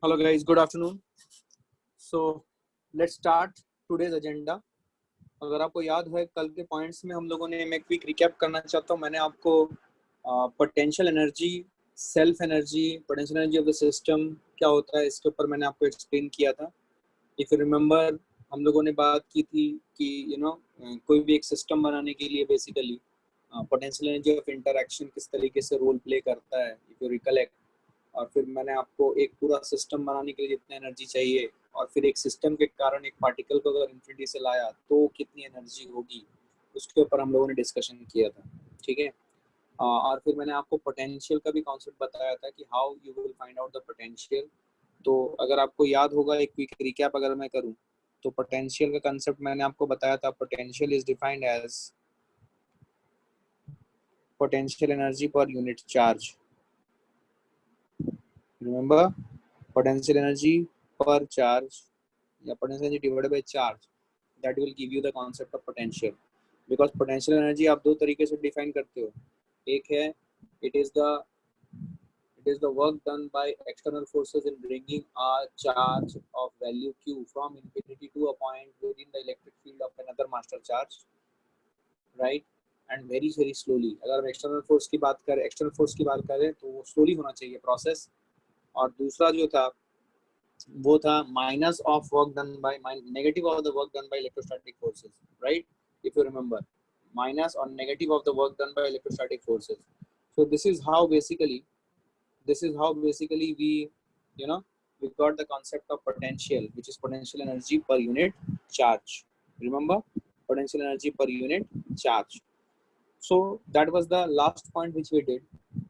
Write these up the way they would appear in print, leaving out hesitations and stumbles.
Hello guys, good afternoon. So let's start today's agenda. अगर आपको याद है कल के पॉइंट्स में हम लोगों ने, मैं क्विक रिकैप करना चाहता हूँ. मैंने आपको potential energy, self energy, potential energy of the system क्या होता है इसके ऊपर मैंने आपको एक्सप्लेन किया था. इफ यू रिमेंबर, हम लोगों ने बात की थी कि कोई भी एक सिस्टम बनाने के लिए basically potential energy of interaction किस तरीके से रोल प्ले करता है, इफ यू रिकलेक्ट. और फिर मैंने आपको एक पूरा सिस्टम बनाने के लिए जितनी एनर्जी चाहिए, और फिर एक सिस्टम के कारण एक पार्टिकल को अगर इन्फिनिटी से लाया तो कितनी एनर्जी होगी, उसके ऊपर हम लोगों ने डिस्कशन किया था. ठीक है. और फिर मैंने आपको पोटेंशियल का भी कॉन्सेप्ट बताया था कि how you will find out the potential. तो अगर आपको याद होगा, एक क्विक रिकैप अगर मैं करूं, तो पोटेंशियल का कंसेप्ट मैंने आपको बताया था. Potential is defined as potential energy per unit charge. Remember, potential energy per charge या potential energy divided by charge, that will give you the concept of potential. because potential energy आप दो तरीके से define करते हो. एक है it is the work done by external forces in bringing a charge of value q from infinity to a point within the electric field of another master charge, right? and very very slowly. अगर हम external force की बात करें तो वो slowly होना चाहिए process. और दूसरा जो था वो था minus of work done by negative of the work done by electrostatic forces, right? If you remember, minus or negative of the work done by electrostatic forces. So this is how basically we we got the concept of potential, which is potential energy per unit charge. Remember, potential energy per unit charge. So that was the last point which we did.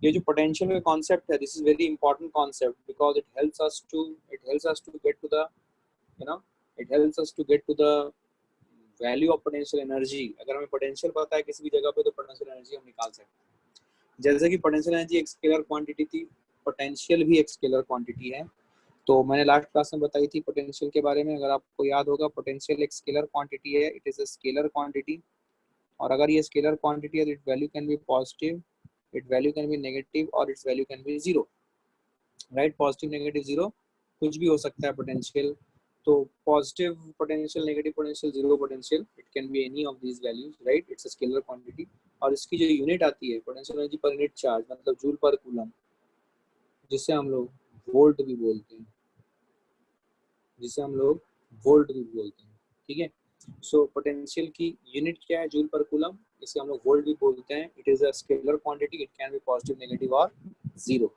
ये जो potential का concept है, this is very important concept because it helps us to get to the it helps us to get to the value of potential energy. अगर हमें potential पता है किसी भी जगह पे, तो potential energy हम निकाल सकते हैं. जैसे कि potential energy एक स्केलर क्वांटिटी थी, potential भी एक स्केलर क्वांटिटी है. तो मैंने लास्ट क्लास में बताई थी पोटेंशियल के बारे में. अगर आपको याद होगा, पोटेंशियल एक स्केलर क्वांटिटी है, it is a scalar quantity. और अगर ये स्केलर क्वांटिटी है तो it value can be positive, it value can be negative, और its value can be zero, right? Positive, negative, zero, कुछ भी हो सकता है पोटेंशियल. तो positive potential, negative potential, zero potential, it can be any of these values, right? It's a scalar quantity. और इसकी जो यूनिट आती है potential energy per unit charge, मतलब जूल पर कूलम, जिसे हम लोग वोल्ट भी बोलते हैं, ठीक है. सो पोटेंशियल की यूनिट क्या है? जूल पर कूलम. इसे हम लोग वोल्ट भी बोलते हैं. It is a scalar quantity, it can be positive, negative और जीरो.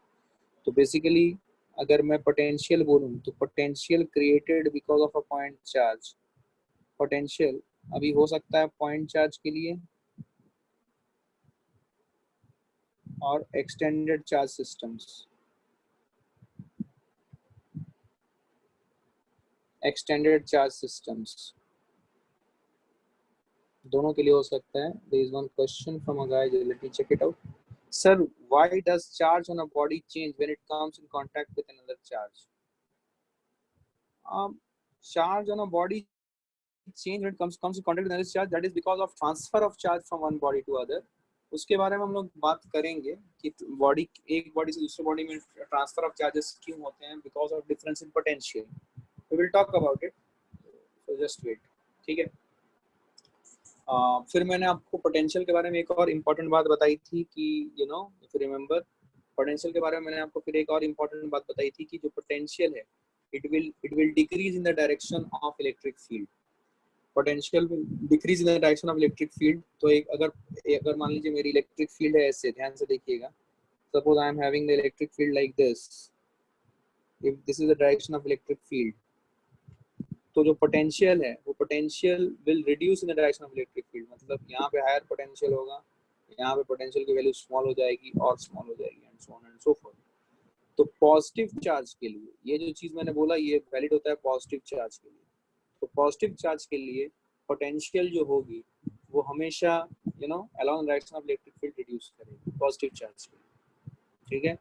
तो बेसिकली अगर मैं पोटेंशियल बोलूँ तो potential created because of a point charge. Potential अभी हो सकता है पॉइंट चार्ज के लिए और एक्सटेंडेड चार्ज सिस्टम्स. दोनों के लिए हो सकता है. There is one question from a guy, let me check it out. Sir, why does charge on a body change when it comes in contact with another charge? Charge on a body change when it comes in contact with another charge. That is because of transfer of charge from one body to other. उसके बारे में हम लोग बात करेंगे कि body, एक body से दूसरे बॉडी में ट्रांसफर ऑफ चार्जेस क्यों होते हैं, because of difference in potential. We will talk about it, so just wait. ठीक है. फिर मैंने आपको पोटेंशियल के बारे में एक और इम्पोर्टेंट बात बताई थी कि इफ यू रिमेंबर, पोटेंशियल के बारे में मैंने आपको फिर एक और इम्पोर्टेंट बात बताई थी कि जो पोटेंशियल है, it will decrease in the direction of electric field. Potential will decrease in the direction of electric field. तो अगर मान लीजिए मेरी इलेक्ट्रिक फील्ड है ऐसे, ध्यान से देखिएगा. Suppose I am having the electric field like this. If this is the direction of electric field, तो जो पोटेंशियल है वो potential will reduce in the direction of electric field. मतलब यहाँ पे हायर पोटेंशियल होगा, यहाँ पे पोटेंशियल की वैल्यू स्मॉल हो जाएगी और स्मॉल हो जाएगी, and so on and so fourth. तो पॉजिटिव चार्ज के लिए ये जो चीज मैंने बोला, ये वैलिड होता है पॉजिटिव चार्ज के लिए. तो पॉजिटिव चार्ज के लिए पोटेंशियल जो होगी वो हमेशा along direction of electric field reduce करेगी पॉजिटिव चार्ज के लिए. ठीक है.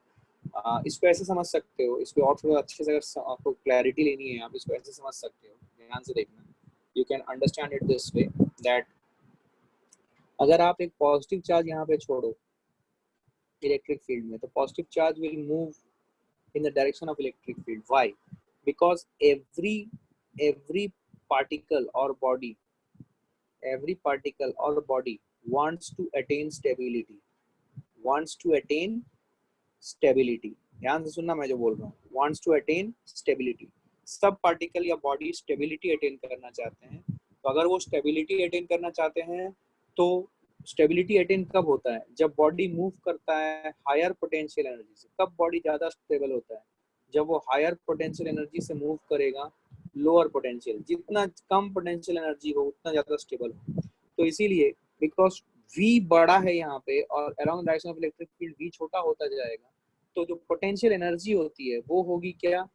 इसको ऐसे समझ सकते हो, इसको और थोड़ा अच्छे से अगर आपको क्लैरिटी लेनी है, आप इसको ऐसे समझ सकते हो. ध्यान से देखना. You can understand it this way that अगर आप एक पॉजिटिव चार्ज यहाँ पे छोड़ो इलेक्ट्रिक फील्ड में, तो positive charge will move in the direction of electric field. Why? Because every particle or body, every particle or body wants to attain stability, wants to attain stability. ध्यान से सुनना मैं जो बोल रहा हूँ, wants to attain stability. सब particle या बॉडी स्टेबिलिटी अटेन करना चाहते हैं. तो अगर वो स्टेबिलिटी अटेन करना चाहते हैं तो स्टेबिलिटी अटेन कब होता है? जब बॉडी मूव करता है हायर पोटेंशियल एनर्जी से. कब बॉडी ज्यादा स्टेबल होता है? जब वो हायर पोटेंशियल एनर्जी से मूव करेगा लोअर पोटेंशियल. जितना कम पोटेंशियल एनर्जी हो उतना ज्यादा स्टेबल हो. तो इसीलिए बिकॉज v बड़ा है यहाँ पे और around direction of electric field v छोटा होता जाएगा, तो जो पोटेंशियल एनर्जी होती है वो होगी क्या?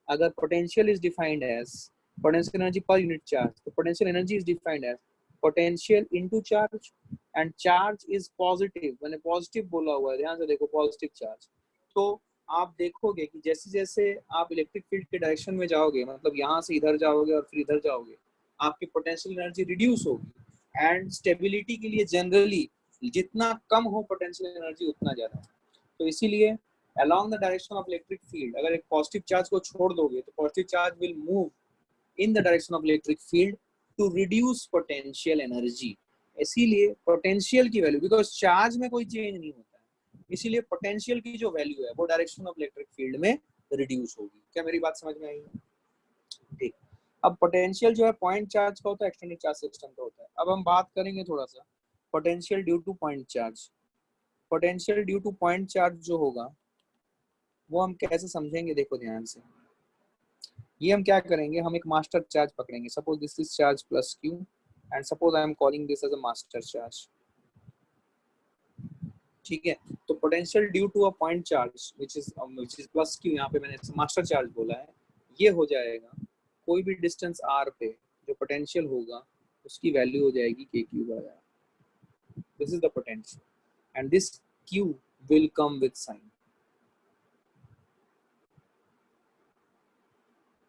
अगर potential is defined as potential energy per unit charge, तो potential energy is defined as potential into charge, and charge is positive. मैंने पॉजिटिव बोला हुआ है, ध्यान से देखो, पॉजिटिव चार्ज. तो आप देखोगे कि जैसे जैसे आप इलेक्ट्रिक फील्ड के डायरेक्शन में जाओगे, मतलब यहाँ से इधर जाओगे और फिर इधर जाओगे, आपकी पोटेंशियल एनर्जी रिड्यूस होगी. एंड स्टेबिलिटी के लिए जनरली जितना कम हो पोटेंशियल एनर्जी उतना ज्यादा. तो इसीलिए along the direction of electric field, अगर एक पॉजिटिव चार्ज को छोड़ दोगे तो positive charge will move in the direction of electric field to reduce potential energy. इसीलिए पोटेंशियल की वैल्यू, बिकॉज चार्ज में कोई चेंज नहीं होता है, इसीलिए पोटेंशियल की जो वैल्यू है वो डायरेक्शन ऑफ इलेक्ट्रिक फील्ड में रिड्यूस होगी. क्या मेरी बात समझ में आई? ठीक. अब पोटेंशियल जो है पॉइंट चार्ज का होता है, एक्सटेंडेड चार्ज सिस्टम का होता है. अब हम बात करेंगे थोड़ा सा potential due two point charge. Potential due two point charge जो होगा वो हम कैसे समझेंगे? देखो ध्यान से. ये हम क्या करेंगे, हम एक मास्टर चार्ज पकड़ेंगे. Suppose this is charge plus q and suppose I am calling this as a master charge. ठीक है. तो potential due to a point charge which is plus q, यहाँ पे मैंने मास्टर चार्ज बोला है, ये हो जाएगा कोई भी डिस्टेंस r पे जो पोटेंशियल होगा उसकी वैल्यू हो जाएगी k q by r. This is the potential and this q will come with sign.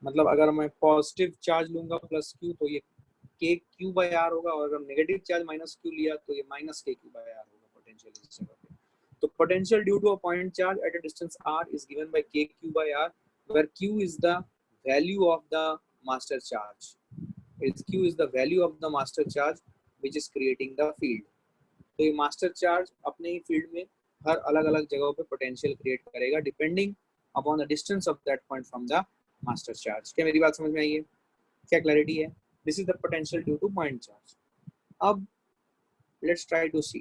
मतलब अगर मैं पॉजिटिव चार्ज लूंगा प्लस क्यू तो ये के क्यू बाय आर होगा, और अगर नेगेटिव चार्ज माइनस क्यू लिया तो ये माइनस के क्यू बाय आर होगा पोटेंशियल इस जगह पे. तो potential due to a point charge at a distance r is given by k q by r, where q is the value of the master charge. q is the value of the master charge which is creating the field. तो ये master charge अपने ही field में हर अलग अलग जगहों पे potential create करेगा depending upon the distance of that point from the master charge. क्या मेरी बात समझ में आई है? क्या क्लैरिटी है? This is the potential due two point charge. अब लेट्स ट्राई टू सी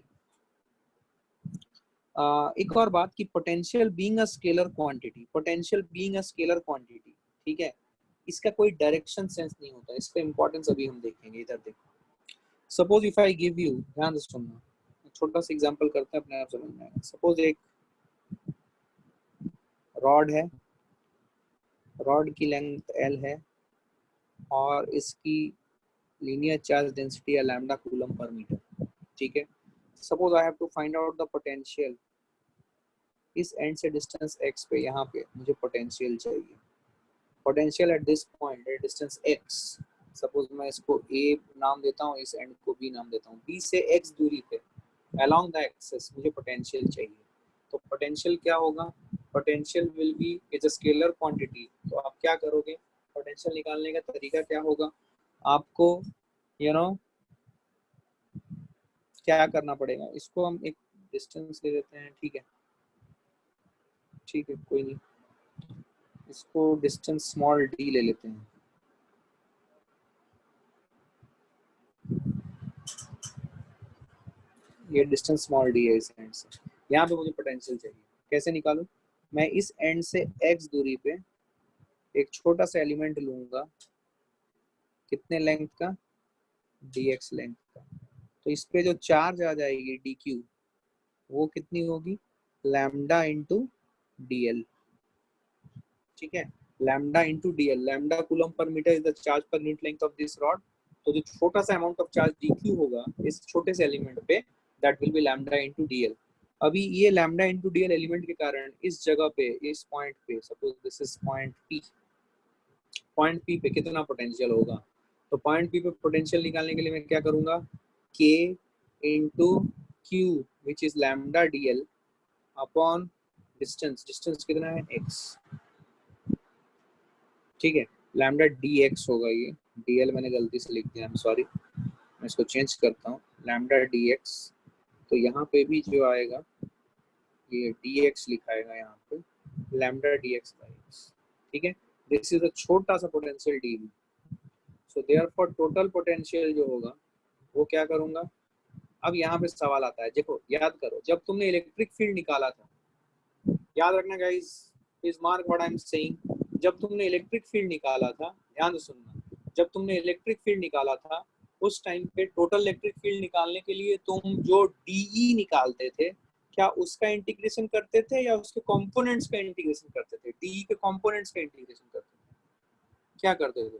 एक और बात कि potential being a scalar quantity, potential being a scalar quantity, ठीक है, इसका कोई डायरेक्शन सेंस नहीं होता. इसका इंपॉर्टेंस अभी हम देखेंगे. इधर देखो, suppose if I give you, ध्यान से सुनना, छोटा सा एग्जांपल करते हैं, अपने आप समझ में आएगा. सपोज एक रॉड है, रॉड की लेंथ l है और इसकी लीनियर चार्ज डेंसिटी है लैम्डा कूलम पर मीटर. ठीक है. Suppose I have to find out the potential. इस एंड से डिस्टेंस x पे, यहाँ पे मुझे पोटेंशियल चाहिए. Potential at this point at distance x, suppose मैं इसको a नाम देता हूँ, इस एंड को b नाम देता हूँ. b से x दूरी पे along the axis मुझे पोटेंशियल चाहिए. तो पोटेंशियल क्या होगा? Potential will B is a scalar quantity. तो आप क्या करोगे? पोटेंशियल निकालने का तरीका क्या होगा? आपको क्या करना पड़ेगा? इसको हम एक डिस्टेंस ले लेते हैं. ठीक है, ठीक है, कोई नहीं, इसको डिस्टेंस स्मॉल d ले लेते हैं. ये डिस्टेंस स्मॉल d है इस एंड से. यहाँ पे मुझे पोटेंशियल चाहिए. कैसे निकालूं? मैं इस एंड से x दूरी पे एक छोटा सा एलिमेंट लूंगा. कितने लेंथ का? dx लेंथ का. तो इस पे जो चार्ज आ जाएगी dq, वो कितनी होगी? Lambda into dl. ठीक है, lambda into dl. Lambda coulomb per metre is the charge per unit length of this rod. तो जो छोटा सा अमाउंट ऑफ चार्ज dq होगा इस छोटे से एलिमेंट पे, that will be lambda into dl. अभी ये लैम्डा इंटू dl एलिमेंट के कारण इस जगह पे, इस पॉइंट पे, suppose this is point p, point p पे कितना पोटेंशियल होगा? तो पॉइंट p पे पोटेंशियल निकालने के लिए मैं क्या करूंगा? k into q which is lambda dl upon distance, distance कितना है x, ठीक है, लैम्डा dx होगा, ये dl मैंने गलती से लिख दिया, आई एम सॉरी, मैं इसको चेंज करता हूँ, लैम्डा dx, तो यहाँ पे भी जो आएगा ये dx लिखाएगा यहाँ पे, लैम्डा dx बाई x, ठीक है, दिस इज अ छोटा सा potential dv, so therefore total potential जो होगा वो क्या करूंगा, अब यहाँ पे सवाल आता है, देखो याद करो जब तुमने इलेक्ट्रिक फील्ड निकाला था, याद रखना guys, please mark what I am saying, जब तुमने इलेक्ट्रिक फील्ड निकाला था, ध्यान से सुनना, जब तुमने इलेक्ट्रिक फील्ड निकाला था उस टाइम पे टोटल इलेक्ट्रिक फील्ड निकालने के लिए तुम जो डीई निकालते थे, क्या उसका इंटीग्रेशन करते थे या उसके कंपोनेंट्स का इंटीग्रेशन करते थे, डीई के कंपोनेंट्स का इंटीग्रेशन करते थे, क्या करते थे,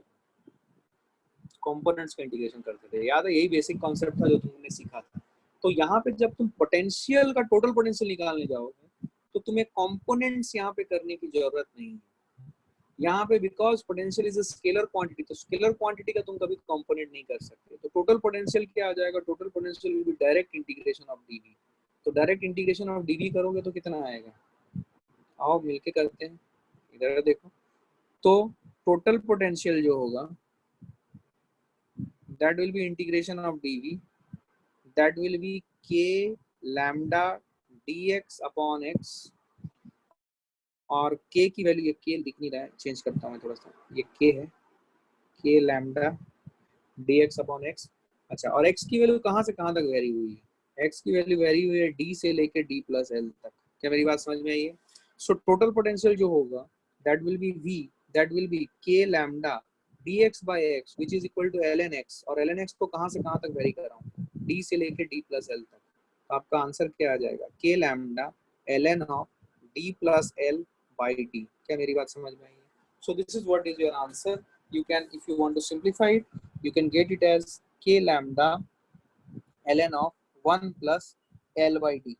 कंपोनेंट्स का इंटीग्रेशन करते थे, याद है, यही बेसिक कॉन्सेप्ट था जो तुमने सीखा था। तो यहाँ पे जब तुम पोटेंशियल का टोटल पोटेंशियल निकालने जाओगे तो तुम्हें कंपोनेंट्स यहाँ पे करने की जरूरत नहीं है, यहाँ पे because potential is a scalar quantity, तो स्केलर क्वांटिटी का तुम कभी कंपोनेंट नहीं कर सकते, तो टोटल पोटेंशियल क्या आ जाएगा, total potential will be direct integration of dv, तो डायरेक्ट इंटीग्रेशन ऑफ डीवी करोगे तो कितना आएगा, आओ मिलके करते हैं, इधर देखो, तो टोटल पोटेंशियल जो होगा that will be integration of dv, that will be k lambda dx upon x, और k की वैल्यू, ये k दिख नहीं रहा है, चेंज करता हूँ मैं थोड़ा सा, ये k है, k lambda dx upon x, अच्छा, और x की वैल्यू कहाँ से कहाँ तक वेरी हुई है, x की वैल्यू वेरी हुई है d से लेके d प्लस l तक, क्या मेरी बात समझ में आई है, सो टोटल पोटेंशियल जो होगा that will be v, that will be k lambda dx by x which is equal to ln x, और ln x को कहाँ से कहाँ तक वेरी कर रहा हूँ, d से लेके d प्लस l तक, तो आपका आंसर क्या आ जाएगा, k lambda ln of d plus l by d, क्या मेरी बात समझ में आई है, so this is what is your answer, you can, if you want to simplify it, you can get it as k lambda ln of 1 plus l by d,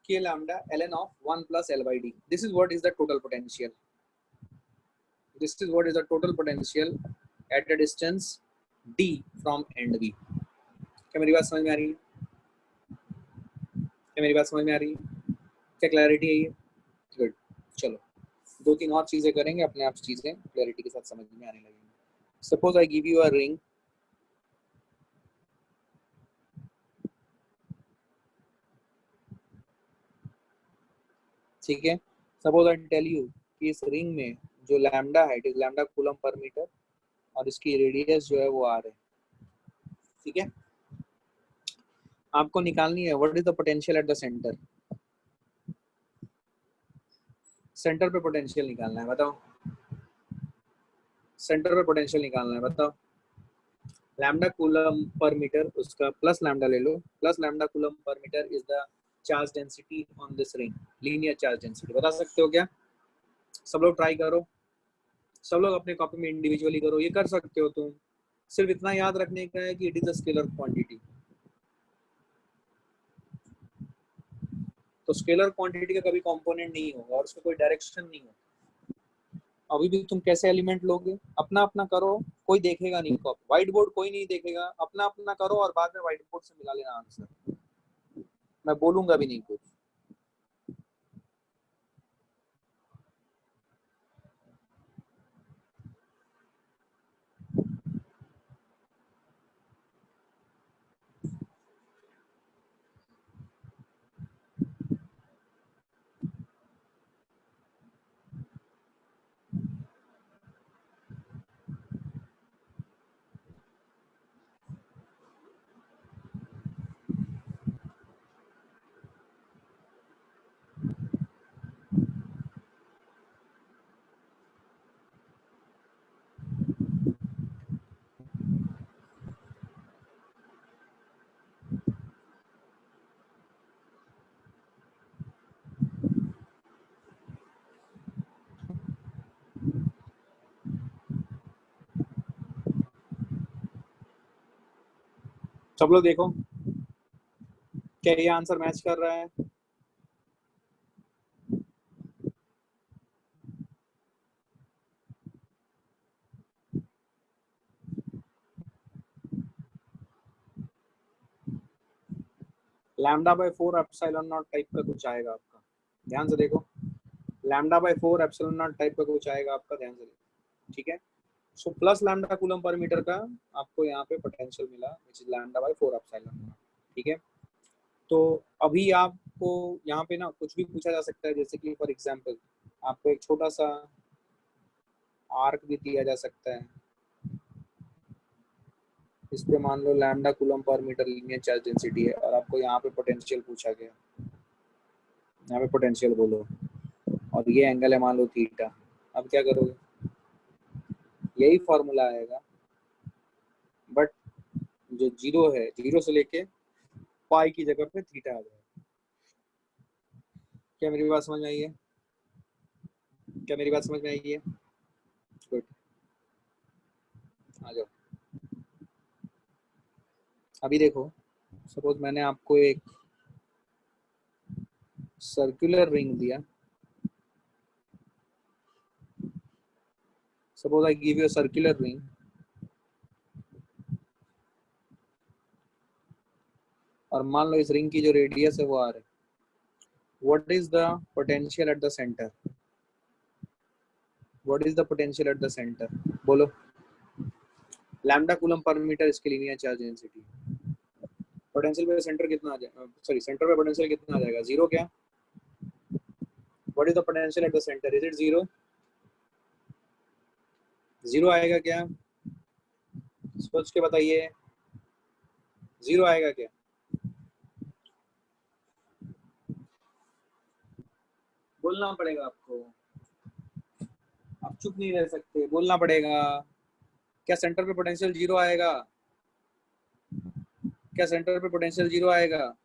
k lambda ln of 1 plus l by d, this is what is the total potential, this is what is the total potential at a distance d from end b, क्या मेरी बात समझ में आ रही है, क्या मेरी बात समझ में आ रही है, क्या क्लैरिटी है ये, गुड, चलो दो तीन और चीजें करेंगे, अपने आप चीजें क्लैरिटी के साथ समझ में आने लगेंगी, suppose I give you a ring, ठीक है, सपोज आई टेल यू कि इस रिंग में जो लैम्डा है, it is lambda coulomb per metre, और इसकी रेडियस जो है वो आर है, ठीक है, आपको निकालनी है what is the potential at the centre, centre पे पोटेंशियल निकालना है, बताओ, सेंटर पे पोटेंशियल निकालना है, बताओ, लैम्डा कूलम पर मीटर, उसका प्लस लैम्डा ले लो, plus lambda coulomb per metre is the charge density on this ring, linear charge density, बता सकते हो क्या, सब लोग ट्राई करो, सब लोग अपने कॉपी में इंडिविजुअली करो, ये कर सकते हो तुम, सिर्फ इतना याद रखने का है कि it is a scalar quantity, तो स्केलर क्वांटिटी का कभी कंपोनेंट नहीं होगा और उसका कोई डायरेक्शन नहीं होगा, अभी भी तुम कैसे एलिमेंट लोगे, अपना अपना करो, कोई देखेगा नहीं, व्हाइट बोर्ड कोई नहीं देखेगा, अपना अपना करो और बाद में व्हाइट बोर्ड से मिला लेना आंसर, मैं बोलूंगा भी नहीं कुछ, सब लोग देखो क्या ये आंसर मैच कर रहा है, lambda by 4 epsilon naught type का कुछ आएगा आपका, ध्यान से देखो, lambda by 4 epsilon naught type का कुछ आएगा आपका, ध्यान से देखो, ठीक है। So plus lambda coulomb per metre का आपको यहाँ पे पोटेंशियल मिला which is lambda by 4 epsilon naught, ठीक है। तो अभी आपको यहाँ पे ना कुछ भी पूछा जा सकता है, जैसे कि फॉर एग्जांपल आपको एक छोटा सा आर्क भी दिया जा सकता है, इस पे मान लो lambda coulomb per metre linear charge density है और आपको यहाँ पे पोटेंशियल पूछा गया, यहाँ पे पोटेंशियल बोलो और ये एंगल है मान लो थीटा। अब क्या करोगे, यही फॉर्मूला आएगा बट जो जीरो है, जीरो से लेके पाई की जगह पे थीटा आ जाएगा। क्या मेरी बात समझ में आई है? क्या मेरी बात समझ में आई है? गुड, आ जाओ। अभी देखो, सपोज मैंने आपको एक सर्कुलर रिंग दिया, suppose I give you a circular ring और मान लो इस रिंग की जो रेडियस है वो आर है, what is the potential at the centre, what is the potential at the centre, बोलो। लैम्डा कूलम पर मीटर इसकी लीनियर चार्ज डेंसिटी, पोटेंशियल पे सेंटर कितना आ जाएगा, सॉरी सेंटर पे पोटेंशियल कितना आ जाएगा, जीरो। क्या, what is the potential at the centre, is it zero, zero आएगा क्या, सोच के बताइए, जीरो आएगा क्या? बोलना पड़ेगा आपको, आप चुप नहीं रह सकते, बोलना पड़ेगा। क्या सेंटर पे पोटेंशियल जीरो आएगा? क्या सेंटर पे पोटेंशियल जीरो आएगा?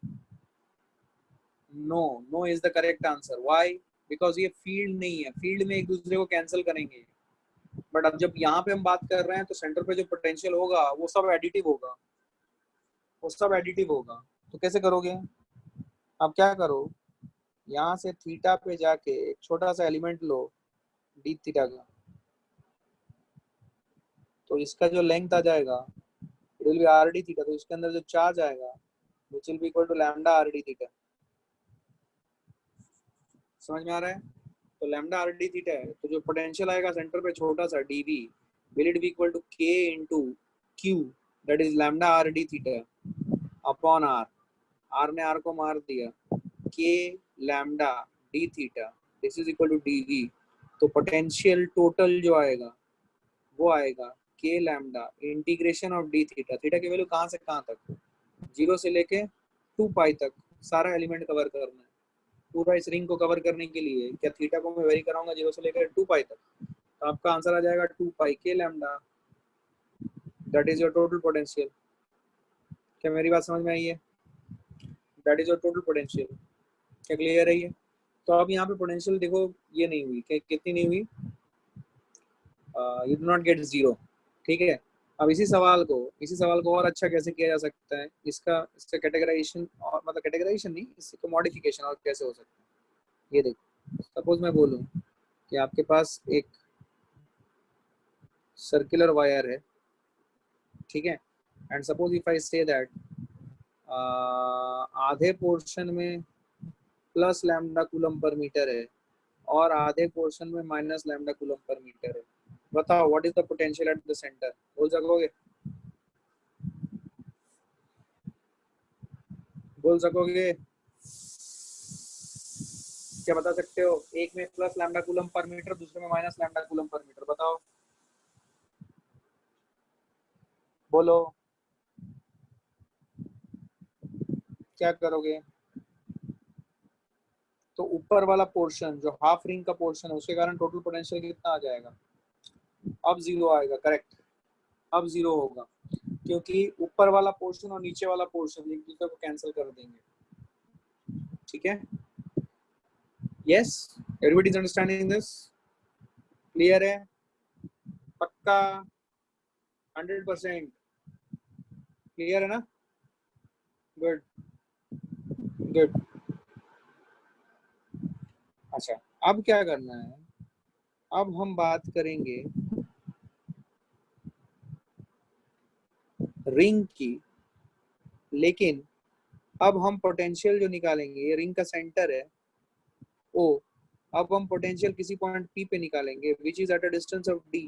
No, no is the correct answer. Why? Because ये फील्ड नहीं है, फील्ड में एक दूसरे को कैंसिल करेंगे, बट अब जब यहाँ पे हम बात कर रहे हैं तो सेंटर पे जो पोटेंशियल होगा वो सब एडिटिव होगा, वो सब एडिटिव होगा। तो कैसे करोगे? अब क्या करो, यहाँ से थीटा पे जाके एक छोटा सा एलिमेंट लो डी थीटा का, तो इसका जो लेंथ आ जाएगा it will be r d theta, तो इसके अंदर जो चार्ज आएगा which will be equal to lambda r d theta. समझ में आ रहा है? तो लैम्डा आर डी थीटा है, तो जो पोटेंशियल आएगा सेंटर पे छोटा सा dv will it be equal to k into q, that is lambda r d theta upon r, r ने आर को मार दिया, k lambda d theta this is equal to dv. तो पोटेंशियल टोटल जो आएगा वो आएगा k lambda integration of d theta, theta की वैल्यू कहाँ से कहाँ तक, जीरो से लेके 2 पाई तक सारा एलिमेंट कवर करना है। पूरा इस रिंग को कवर करने के लिए क्या थीटा को मैं वेरी कराऊंगा जीरो से लेकर 2 पाई तक, तो आपका आंसर आ जाएगा 2 पाई के lambda, that is your total potential. क्या मेरी बात समझ में आई है? That is your total potential. क्या क्लियर है ये? तो अब यहाँ पे पोटेंशियल देखो ये नहीं हुई, कितनी नहीं हुई, you do not get zero, ठीक है। अब इसी सवाल को और अच्छा कैसे किया जा सकता है, इसका कैटेगराइजेशन, और मतलब कैटेगराइजेशन नहीं, इसका मॉडिफिकेशन और कैसे हो सकता है, ये देखो। सपोज मैं बोलूँ कि आपके पास एक सर्कुलर वायर है, ठीक है, and suppose if I say that आधे पोर्शन में plus lambda coulomb per metre है और आधे पोर्शन में minus lambda coulomb per metre है, बताओ what is the potential at the centre, बोल सकोगे? बोल सकोगे? क्या बता सकते हो? एक में plus lambda coulomb per metre, दूसरे में minus lambda coulomb per metre, बताओ, बोलो, क्या करोगे? तो ऊपर वाला पोर्शन जो हाफ रिंग का पोर्शन है उसके कारण टोटल पोटेंशियल कितना आ जाएगा, अब जीरो आएगा, करेक्ट, अब जीरो होगा, क्योंकि ऊपर वाला पोर्शन और नीचे वाला पोर्शन एक दूसरे को कैंसिल कर देंगे, ठीक है। Yes, everybody is understanding this? Clear है? पक्का? 100% क्लियर है ना? Good, good. अच्छा, अब क्या करना है, अब हम बात करेंगे रिंग की, लेकिन अब हम पोटेंशियल जो निकालेंगे, ये रिंग का सेंटर है ओ, अब हम पोटेंशियल किसी पॉइंट P पे निकालेंगे which is at a distance of D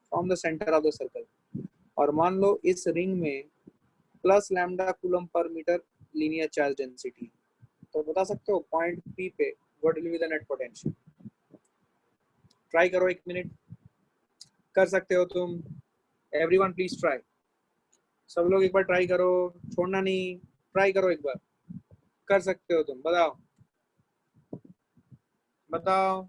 from the centre of the circle. और मान लो इस रिंग में plus lambda coulomb per metre linear charge density, तो बता सकते हो पॉइंट P पे what will be the net potential. Try करो, 1 मिनट कर सकते हो तुम। एवरीवन प्लीज ट्राई, सब लोग एक बार ट्राई करो, छोड़ना नहीं, ट्राई करो एक बार, कर सकते हो तुम, बताओ बताओ।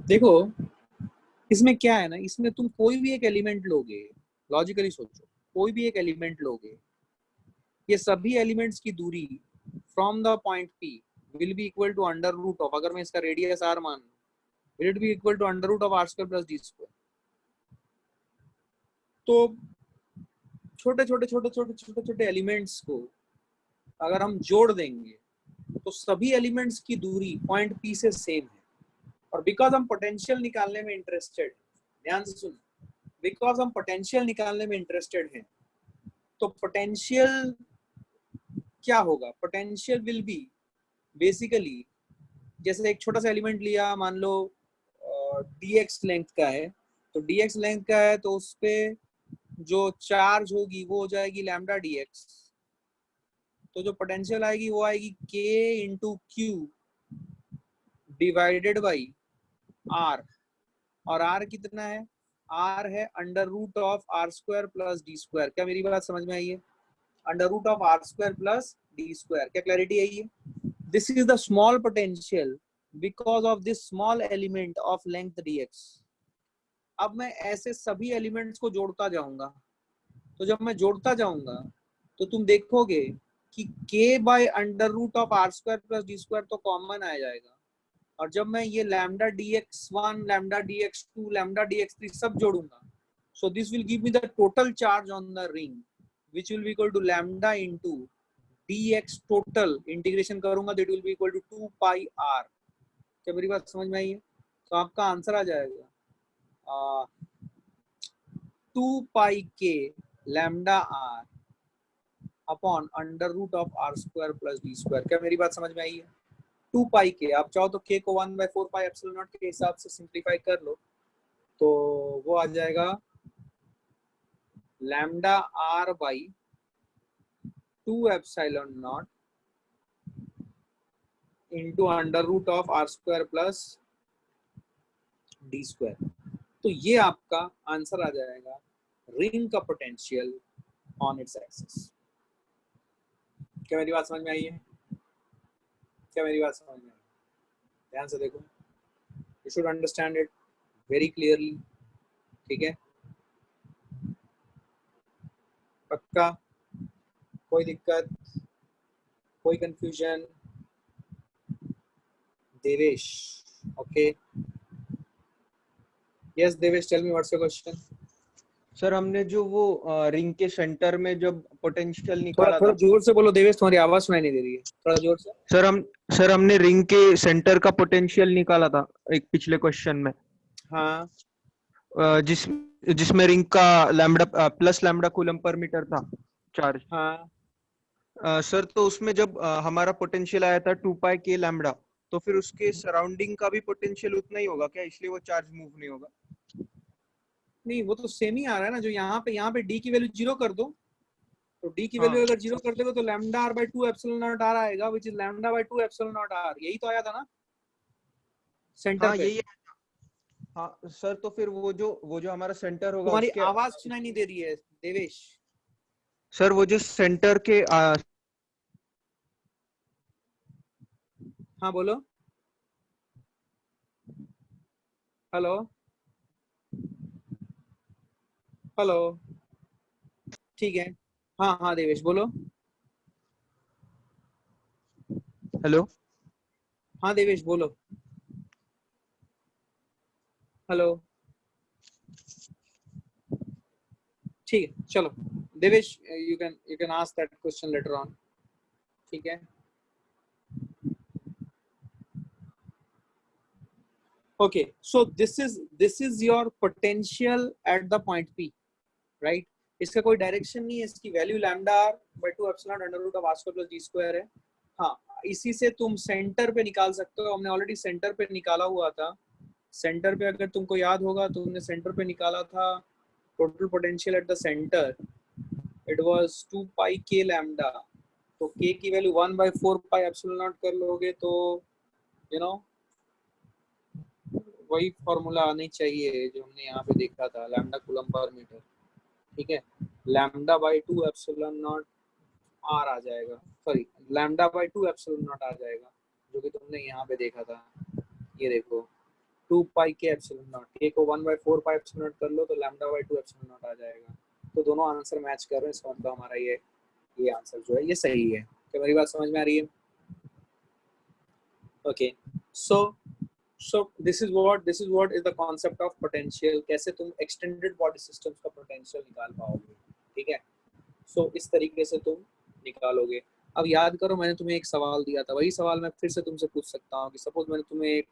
देखो इसमें क्या है ना, इसमें तुम कोई भी एक एलिमेंट लोगे, लॉजिकली सोचो, कोई भी एक एलिमेंट लोगे, ये सभी एलिमेंट्स की दूरी from the point P will be equal to under root of, अगर मैं इसका रेडियस r मान लूं, will it be equal to under root of r square plus d square. तो छोटे छोटे छोटे छोटे छोटे छोटे एलिमेंट्स को अगर हम जोड़ देंगे तो सभी एलिमेंट्स की दूरी पॉइंट P से सेम है। और बिकॉज हम पोटेंशियल निकालने में इंटरेस्टेड, ध्यान से सुन, बिकॉज हम पोटेंशियल निकालने में इंटरेस्टेड हैं, तो पोटेंशियल क्या होगा, पोटेंशियल विल बी बेसिकली, जैसे एक छोटा सा एलिमेंट लिया, मान लो dx लेंथ का है, तो dx लेंथ का है तो उस पे जो चार्ज होगी वो हो जाएगी लैम्डा dx, तो जो पोटेंशियल आएगी वो आएगी k into q divided by r, और r कितना है, r है under root of r square plus d square. क्या मेरी बात समझ में आई है, under root of r square plus d square, क्या क्लैरिटी आई है। This is the small potential because of this small element of length dx। अब मैं ऐसे सभी एलिमेंट्स को जोड़ता जाऊंगा, तो जब मैं जोड़ता जाऊंगा तो तुम देखोगे कि k by under root of r square plus d square तो कॉमन आ जाएगा, और जब मैं ये lambda dx1 lambda dx2 lambda dx3 सब जोड़ूंगा, so this will give me the total charge on the ring which will be equal to lambda into dx total, integration करूंगा that will be equal to 2 pi r। क्या मेरी बात समझ में आई है, तो आपका आंसर आ जाएगा 2 pi k lambda r upon under root of r square plus d square. क्या मेरी बात समझ में आई है, 2 पाई के, आप चाहो तो k को 1/4 पाई एप्सिलॉन नॉट के हिसाब से सिंप्लीफाई कर लो, तो वो आ जाएगा lambda r by 2 epsilon naught into under root of r square plus d square. तो ये आपका आंसर आ जाएगा रिंग का पोटेंशियल ऑन इट्स एक्सिस। क्या मेरी बात समझ में आई है, क्या मेरी बात समझ में आई, ध्यान से देखो, you should understand it very clearly, ठीक है, पक्का, कोई दिक्कत, कोई कंफ्यूजन। Devesh, okay, yes Devesh, tell me what's your question. Sir हमने जो वो रिंग के सेंटर में जब पोटेंशियल थोड़ा निकाला थोड़ा था, जोर से बोलो देवेश, तुम्हारी आवाज सुनाई नहीं दे रही है, थोड़ा जोर से। सर हमने रिंग के सेंटर का पोटेंशियल निकाला था एक पिछले क्वेश्चन में, हाँ जिसमें रिंग का lambda plus lambda coulomb per metre था चार्ज। हाँ, सर तो उसमें जब हमारा पोटेंशियल आया था 2 पाई के लैम्डा, तो फिर उसके सराउंडिंग का भी पोटेंशियल उतना ही होगा क्या, इसलिए वो चार्ज मूव नहीं होगा। नहीं वो तो सेम ही आ रहा है ना, जो यहाँ पे डी की वैल्यू 0 कर दो, तो डी की वैल्यू हाँ अगर 0 कर दोगे तो lambda r by 2 epsilon naught r आएगा, which is lambda by 2 epsilon naught r, यही तो आया था ना सेंटर हाँ पे। यही है। हाँ सर, तो फिर वो जो हमारा सेंटर होगा तुम्हारी उसके, आवाज सुनाई नहीं दे रही है देवेश। सर वो जो सेंटर के हाँ बोलो, हेलो हेलो, ठीक है, हाँ हाँ देवेश बोलो। हेलो। हाँ देवेश बोलो। हेलो। ठीक है चलो Devesh, you can ask that question later on. ठीक है। Okay so this is your potential at the point P, right. इसका कोई डायरेक्शन नहीं है, इसकी value lambda R by 2 epsilon under root of R square plus G square है। हाँ, इसी से तुम सेंटर पे निकाल सकते हो, हमने ऑलरेडी सेंटर पे निकाला हुआ था। सेंटर पे अगर तुमको याद होगा तो तुमने सेंटर पे निकाला था total potential at the centre, it was 2 पाई के लैम्डा। तो के की वैल्यू 1/4 पाई एप्सिलॉन नॉट कर लोगे तो यू नो वही फॉर्मूला आनी चाहिए जो हमने यहाँ पे देखा था, लैम्डा कूलम पर मीटर। ठीक है, lambda by 2 epsilon naught r आ जाएगा, sorry lambda by 2 epsilon naught आ जाएगा, जो कि तुमने यहाँ पे देखा था। ये देखो 2 पाई के एप्सिलॉन नॉट, के को 1/4 पाई एप्सिलॉन नॉट कर लो तो लैम्डा बाय 2 एप्सिलॉन नॉट आ जाएगा। तो दोनों आंसर मैच कर रहे हैं, इसका मतलब हमारा ये आंसर जो है ये सही है। क्या मेरी बात समझ में आ रही है? Okay so this is what is the concept of potential. कैसे तुम एक्सटेंडेड बॉडी सिस्टम्स का पोटेंशियल निकाल पाओगे। ठीक है, सो इस तरीके से तुम निकालोगे। अब याद करो, मैंने तुम्हें एक सवाल दिया था, वही सवाल मैं फिर से तुमसे पूछ सकता हूँ कि सपोज मैंने तुम्हें एक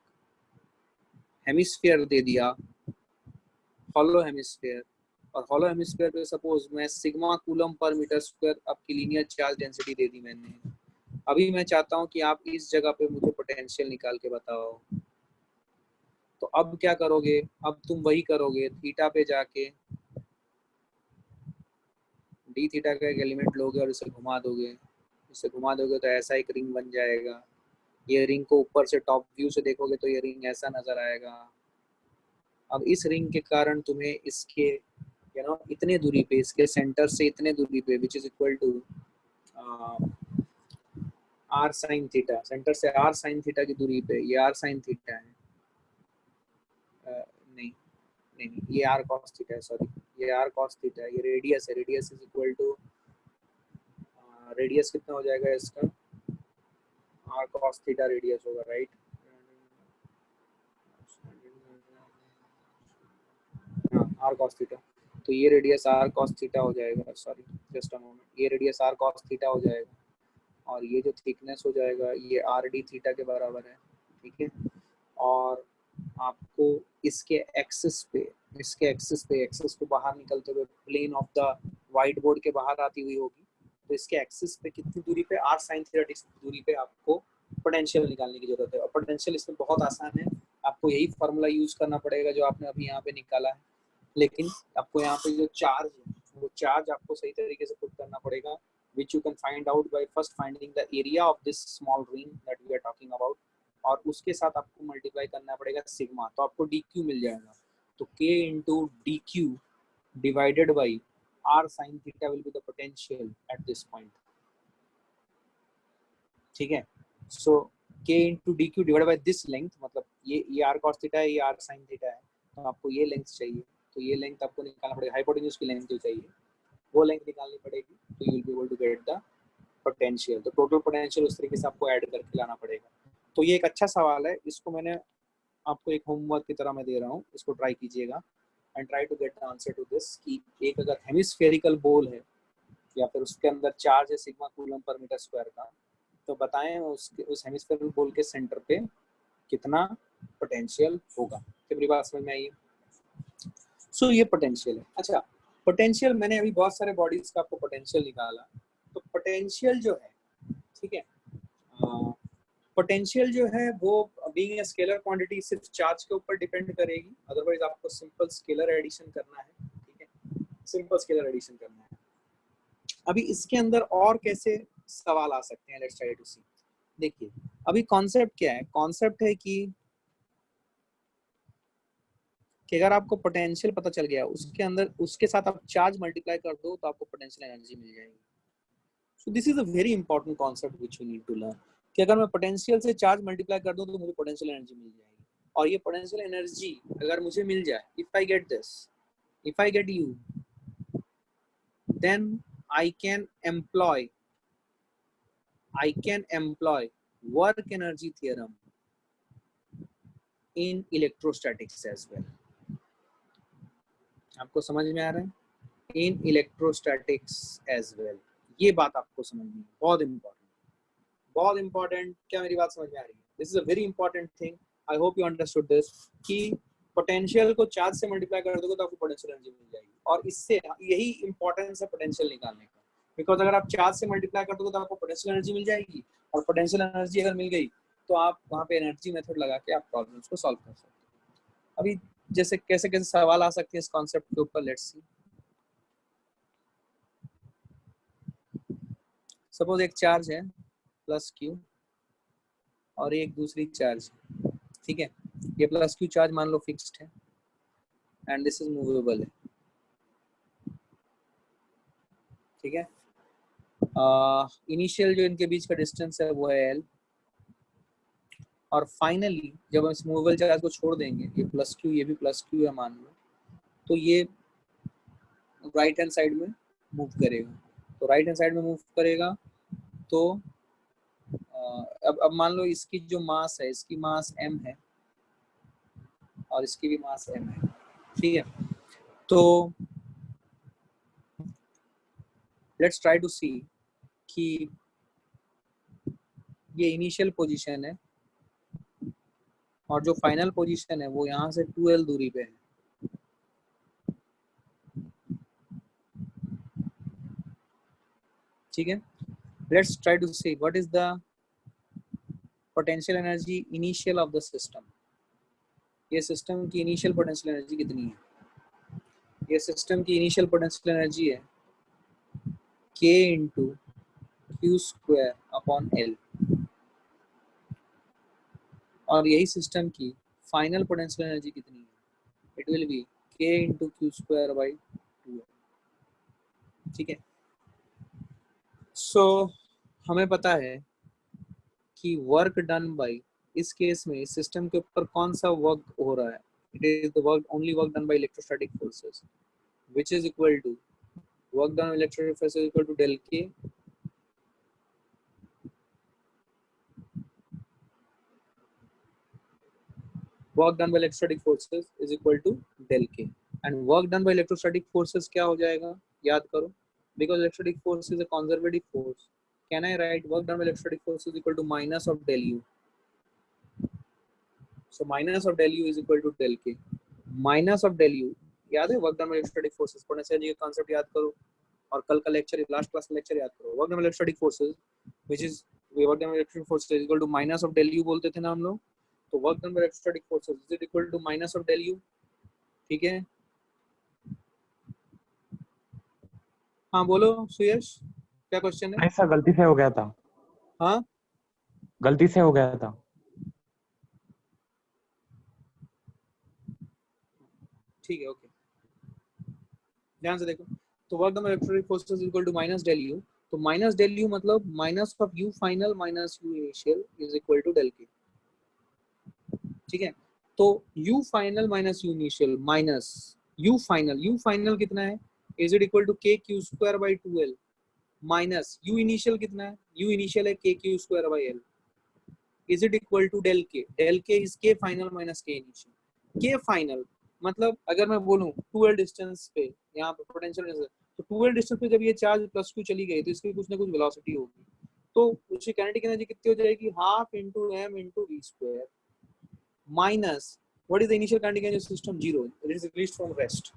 हेमिस्फीयर दे दिया, हॉलो हेमिस्फीयर, और हॉलो हेमिस्फीयर पे सपोज मैं sigma coulomb per metre square आपकी लीनियर चार्ज डेंसिटी दे दी मैंने। अभी मैं चाहता हूँ कि आप इस जगह पे मुझे पोटेंशियल निकाल के बताओ, तो अब क्या करोगे? अब तुम वही करोगे, थीटा पे जाके डी थीटा का एक एलिमेंट लोगे और इसे घुमा दोगे। इसे घुमा दोगे तो ऐसा एक रिंग बन जाएगा। ये रिंग को ऊपर से टॉप व्यू से देखोगे तो ये रिंग ऐसा नजर आएगा। अब इस रिंग के कारण तुम्हें इसके इतने दूरी पे, इसके सेंटर से इतने दूरी पे, which is equal to R sine theta, centre से आर साइन थीटा की दूरी पे, ये आर साइन थीटा है। नहीं नहीं नहीं, ये आर कॉस थीटा है, सॉरी ये आर कॉस थीटा है। ये रेडियस है, radius is equal to radius कितना हो जाएगा इसका, आर कॉस थीटा रेडियस होगा, राइट। हाँ आर कॉस थीटा, तो ये रेडियस आर कॉस थीटा हो जाएगा, सॉरी जस्ट अ मोमेंट, ये रेडियस आर कॉस थीटा हो जाएगा और ये जो थिकनेस हो जाएगा ये आर डी थीटा के बराबर है। ठीक है, और आपको इसके एक्सिस को बाहर निकलते हुए plane of the white board के बाहर आती हुई होगी, तो इसके एक्सिस पे कितनी दूरी पे, आर साइन थीटा दूरी पे आपको पोटेंशियल निकालने की जरूरत है। और पोटेंशियल इसमें बहुत आसान है, आपको यही फॉर्मूला यूज करना पड़ेगा जो आपने अभी यहाँ पे निकाला है, लेकिन आपको यहाँ पे जो चार्ज है वो चार्ज आपको सही तरीके से पुट करना पड़ेगा, which you can find out by first finding the area of this small ring that we are talking about, और उसके साथ आपको मल्टीप्लाई करना पड़ेगा सिग्मा, तो आपको dq मिल जाएगा। तो k into dq divided by r sin theta will be the potential at this point। ठीक है, so k into dq divided by this length, मतलब ये r cos theta है, ये r sin theta है, तो आपको ये लेंथ चाहिए, तो ये लेंथ आपको निकालना पड़ेगा, हाइपोटेन्यूज की लेंथ जो चाहिए वो लेंथ निकालनी पड़ेगी, तो you will be able to get the potential. तो टोटल पोटेंशियल उस तरीके से आपको ऐड करके लाना पड़ेगा। तो ये एक अच्छा सवाल है, इसको मैंने आपको एक होमवर्क की तरह मैं दे रहा हूँ, इसको ट्राई कीजिएगा and try to get the answer to this, कि एक अगर हेमिस्फेरिकल बॉल है या फिर उसके अंदर चार्ज है sigma coulomb per metre square का, तो बताएं उस हेमिस्फेरिकल बॉल के सेंटर पे कितना पोटेंशियल होगा। तो मेरी बात समझ में आई है? सो ये पोटेंशियल है। अच्छा, पोटेंशियल मैंने अभी बहुत सारे बॉडीज का आपको पोटेंशियल निकाला, तो पोटेंशियल जो है, ठीक है, पोटेंशियल जो है वो बीइंग ए स्केलर क्वांटिटी सिर्फ चार्ज के ऊपर डिपेंड करेगी, अदरवाइज आपको सिंपल स्केलर एडिशन करना है। ठीक है, सिंपल स्केलर एडिशन करना है। अभी इसके अंदर और कैसे सवाल आ सकते हैं, लेट्स ट्राई टू सी। देखिए अभी कॉन्सेप्ट क्या है, कॉन्सेप्ट है कि अगर आपको पोटेंशियल पता चल गया, उसके अंदर उसके साथ आप चार्ज मल्टीप्लाई कर दो तो आपको पोटेंशियल एनर्जी मिल जाएगी। So this is a very important concept which you need to learn, कि अगर मैं पोटेंशियल से चार्ज मल्टीप्लाई कर दूं तो मुझे पोटेंशियल एनर्जी मिल जाएगी। और ये पोटेंशियल एनर्जी अगर मुझे मिल जाए, if I get this, if I get you, then I can employ work energy theorem in electrostatics as well. आपको समझ में आ रहा है? In electrostatics as well. ये बात आपको समझनी है, बहुत इंपॉर्टेंट. क्या मेरी बात समझ में आ रही है? This is a very important thing. I hope you understood this. कि पोटेंशियल को चार्ज से मल्टीप्लाई कर दोगे तो आपको पोटेंशियल एनर्जी मिल जाएगी, और इससे यही इंपॉर्टेंस है पोटेंशियल निकालने का. बिकॉज अगर आप चार्ज से मल्टीप्लाई कर दोगे तो आपको पोटेंशियल एनर्जी मिल जाएगी, और पोटेंशियल एनर्जी अगर मिल गई तो आप वहाँ पे एनर्जी मेथड लगा के आप प्रॉब्लम्स को सॉल्व कर सकते हो. अभी जैसे कैसे कैसे सवाल आ सकते हैं इस कॉन्सेप्ट के ऊपर, लेट्स सी. सपोज एक चार्ज है प्लस क्यू और एक दूसरी चार्ज, ठीक है. ये प्लस क्यू चार्ज मान लो फिक्स्ड है एंड दिस इज मूवेबल है, ठीक है. इनिशियल जो इनके बीच का डिस्टेंस है वो है एल, और फाइनली जब हम इस मूवेबल चार्ज को छोड़ देंगे, ये प्लस क्यू ये भी प्लस क्यू है मान लो, तो ये राइट हैंड साइड में मूव करेगा. तो राइट हैंड साइड में मूव करेगा तो अब मान लो इसकी जो मास है, इसकी मास m है और इसकी भी मास m है, ठीक है. तो लेट्स ट्राई टू सी कि ये इनिशियल पोजीशन है और जो फाइनल पोजीशन है वो यहाँ से 2l दूरी पे है. ठीक है. Let's try to see what is the potential energy initial of the system. ये सिस्टम की इनिशियल पोटेंशियल एनर्जी कितनी है? ये सिस्टम की इनिशियल पोटेंशियल एनर्जी है k into Q square upon L, और यही सिस्टम की फाइनल पोटेंशियल एनर्जी कितनी है? It will be k into Q square by 2. ठीक है. सो हमें पता है कि वर्क डन बाई, इस केस में इस सिस्टम के ऊपर कौन सा वर्क हो रहा है? It is the work only work done by electrostatic forces, which is equal to work done by electrostatic forces is equal to del K work done by electrostatic forces is equal to del K, and work done by electrostatic forces क्या हो जाएगा? याद करो, because electrostatic force is a conservative force, can I write work done by electrostatic force is equal to minus of del U? So minus of del U is equal to del K. Minus of del U याद है? Work done by electrostatic forces, potential energy का concept याद करो, और कल का lecture, last class का lecture याद करो. Work done by electrostatic forces which is work done by electric forces is equal to minus of del U बोलते थे ना हम लोग. तो work done by electrostatic forces is equal to minus of del U. ठीक है. हाँ बोलो सुयश, क्या क्वेश्चन है? नहीं सर, गलती से हो गया था. हाँ गलती से हो गया था. ठीक है, ओके. ध्यान से देखो. तो work done by electrostatic forces is equal to minus del U. तो माइनस डेल यू मतलब minus of U final minus you initial is equal to del K. ठीक है. तो U final minus you initial minus U final कितना है? Is it equal to K Q square by 2l minus you initial कितना है? U initial है K Q square by L. Is it equal to del के is के final minus के initial. के final मतलब अगर मैं बोलूं 2l डिस्टेंस पे यहाँ पे पोटेंशियल, तो 2l डिस्टेंस पे जब ये चार्ज प्लस क्यू चली गई तो इसकी कुछ ना कुछ वेलोसिटी होगी, तो उसकी काइनेटिक एनर्जी कितनी हो जाएगी? Half into M into V square minus what is the initial kinetic energy system? 0, it is released from rest.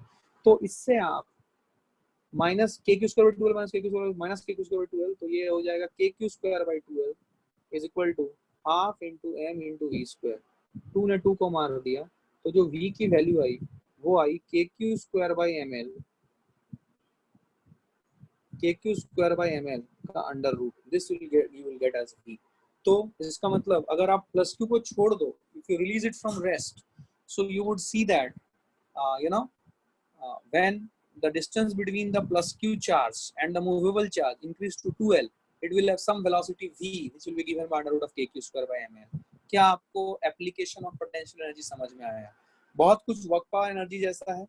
तो इससे आप माइनस के Q square by 2l minus के क्यू स्क्वायर माइनस के क्यू स्क्वायर बाई 2l, तो ये हो जाएगा K Q square by 2l is equal to half into M into V square. 2 ने 2 को मार दिया, तो जो v की वैल्यू आई वो आई k Q square by m l, k Q square by m l का under root. This you will get as v. तो इसका मतलब अगर आप प्लस क्यू को छोड़ दो, if you release it from rest, so you would see that you know when the distance between the plus q charge and the movable charge increase to 2l, it will have some velocity v which will be given by under root of k q square by ml. क्या आपको application of potential energy समझ में आया? बहुत कुछ work power energy जैसा है,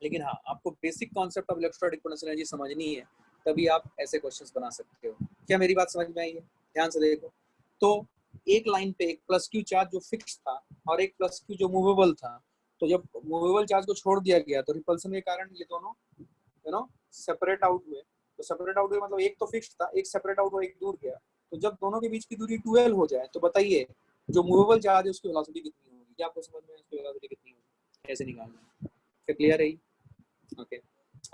लेकिन हाँ आपको basic concept of electrostatic potential energy समझनी है, तभी आप ऐसे क्वेश्चंस बना सकते हो. क्या मेरी बात समझ में आई है? ध्यान से देखो. तो एक लाइन पे एक प्लस क्यू चार्ज जो फिक्स था और एक प्लस क्यू जो मूवेबल था, तो जब मूवेबल चार्ज को छोड़ दिया गया तो रिपल्सन के कारण ये दोनों सेपरेट आउट हुए। तो सेपरेट आउट हुए मतलब एक तो फिक्स था, एक सेपरेट आउट हुआ, एक दूर गया। तो जब दोनों के बीच की दूरी 12 हो जाए तो बताइए जो मूवेबल चार्ज है उसकी वेलोसिटी कितनी होगी? क्या आपको समझ में उसकी वेलोसिटी कितनी होगी कैसे निकालना है? फिर क्लियर है? ओके,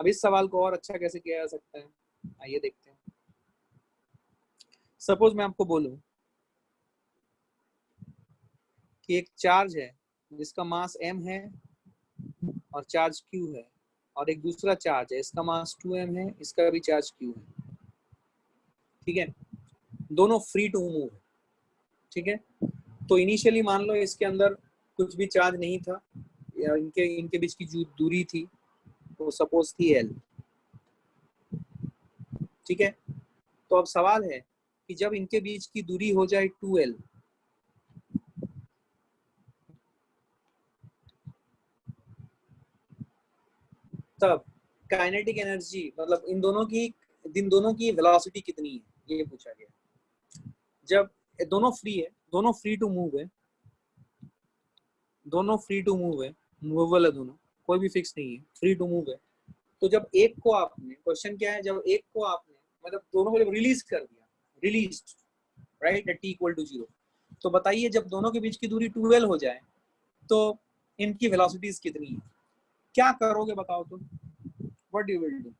अब इस सवाल को और अच्छा कैसे किया जा सकता है, आइए देखते हैं। सपोज मैं आपको बोलूं कि एक चार्ज है जिसका मास m है और चार्ज q है, और एक दूसरा चार्ज है इसका मास 2m है, इसका भी चार्ज q है, ठीक है, दोनों फ्री टू मूव है, ठीक है। तो इनिशियली मान लो इसके अंदर कुछ भी चार्ज नहीं था, या इनके बीच की जो दूरी थी वो सपोज थी l, ठीक है। तो अब सवाल है कि जब इनके बीच की दूरी हो जाए 2l, तब काइनेटिक एनर्जी मतलब इन दोनों की वेलोसिटी कितनी है ये पूछा गया। जब दोनों फ्री है, दोनों फ्री टू मूव है, दोनों फ्री टू मूव है, मूवेबल है दोनों, कोई भी फिक्स नहीं है, फ्री टू मूव है। तो जब एक को आपने, क्वेश्चन क्या है, जब एक को आपने मतलब दोनों को जब रिलीज कर दिया, release right at t equal to 0, तो बताइए जब दोनों के बीच की दूरी 12 हो जाए तो इनकी वेलोसिटीज कितनी है? क्या करोगे बताओ तुम? What you will do?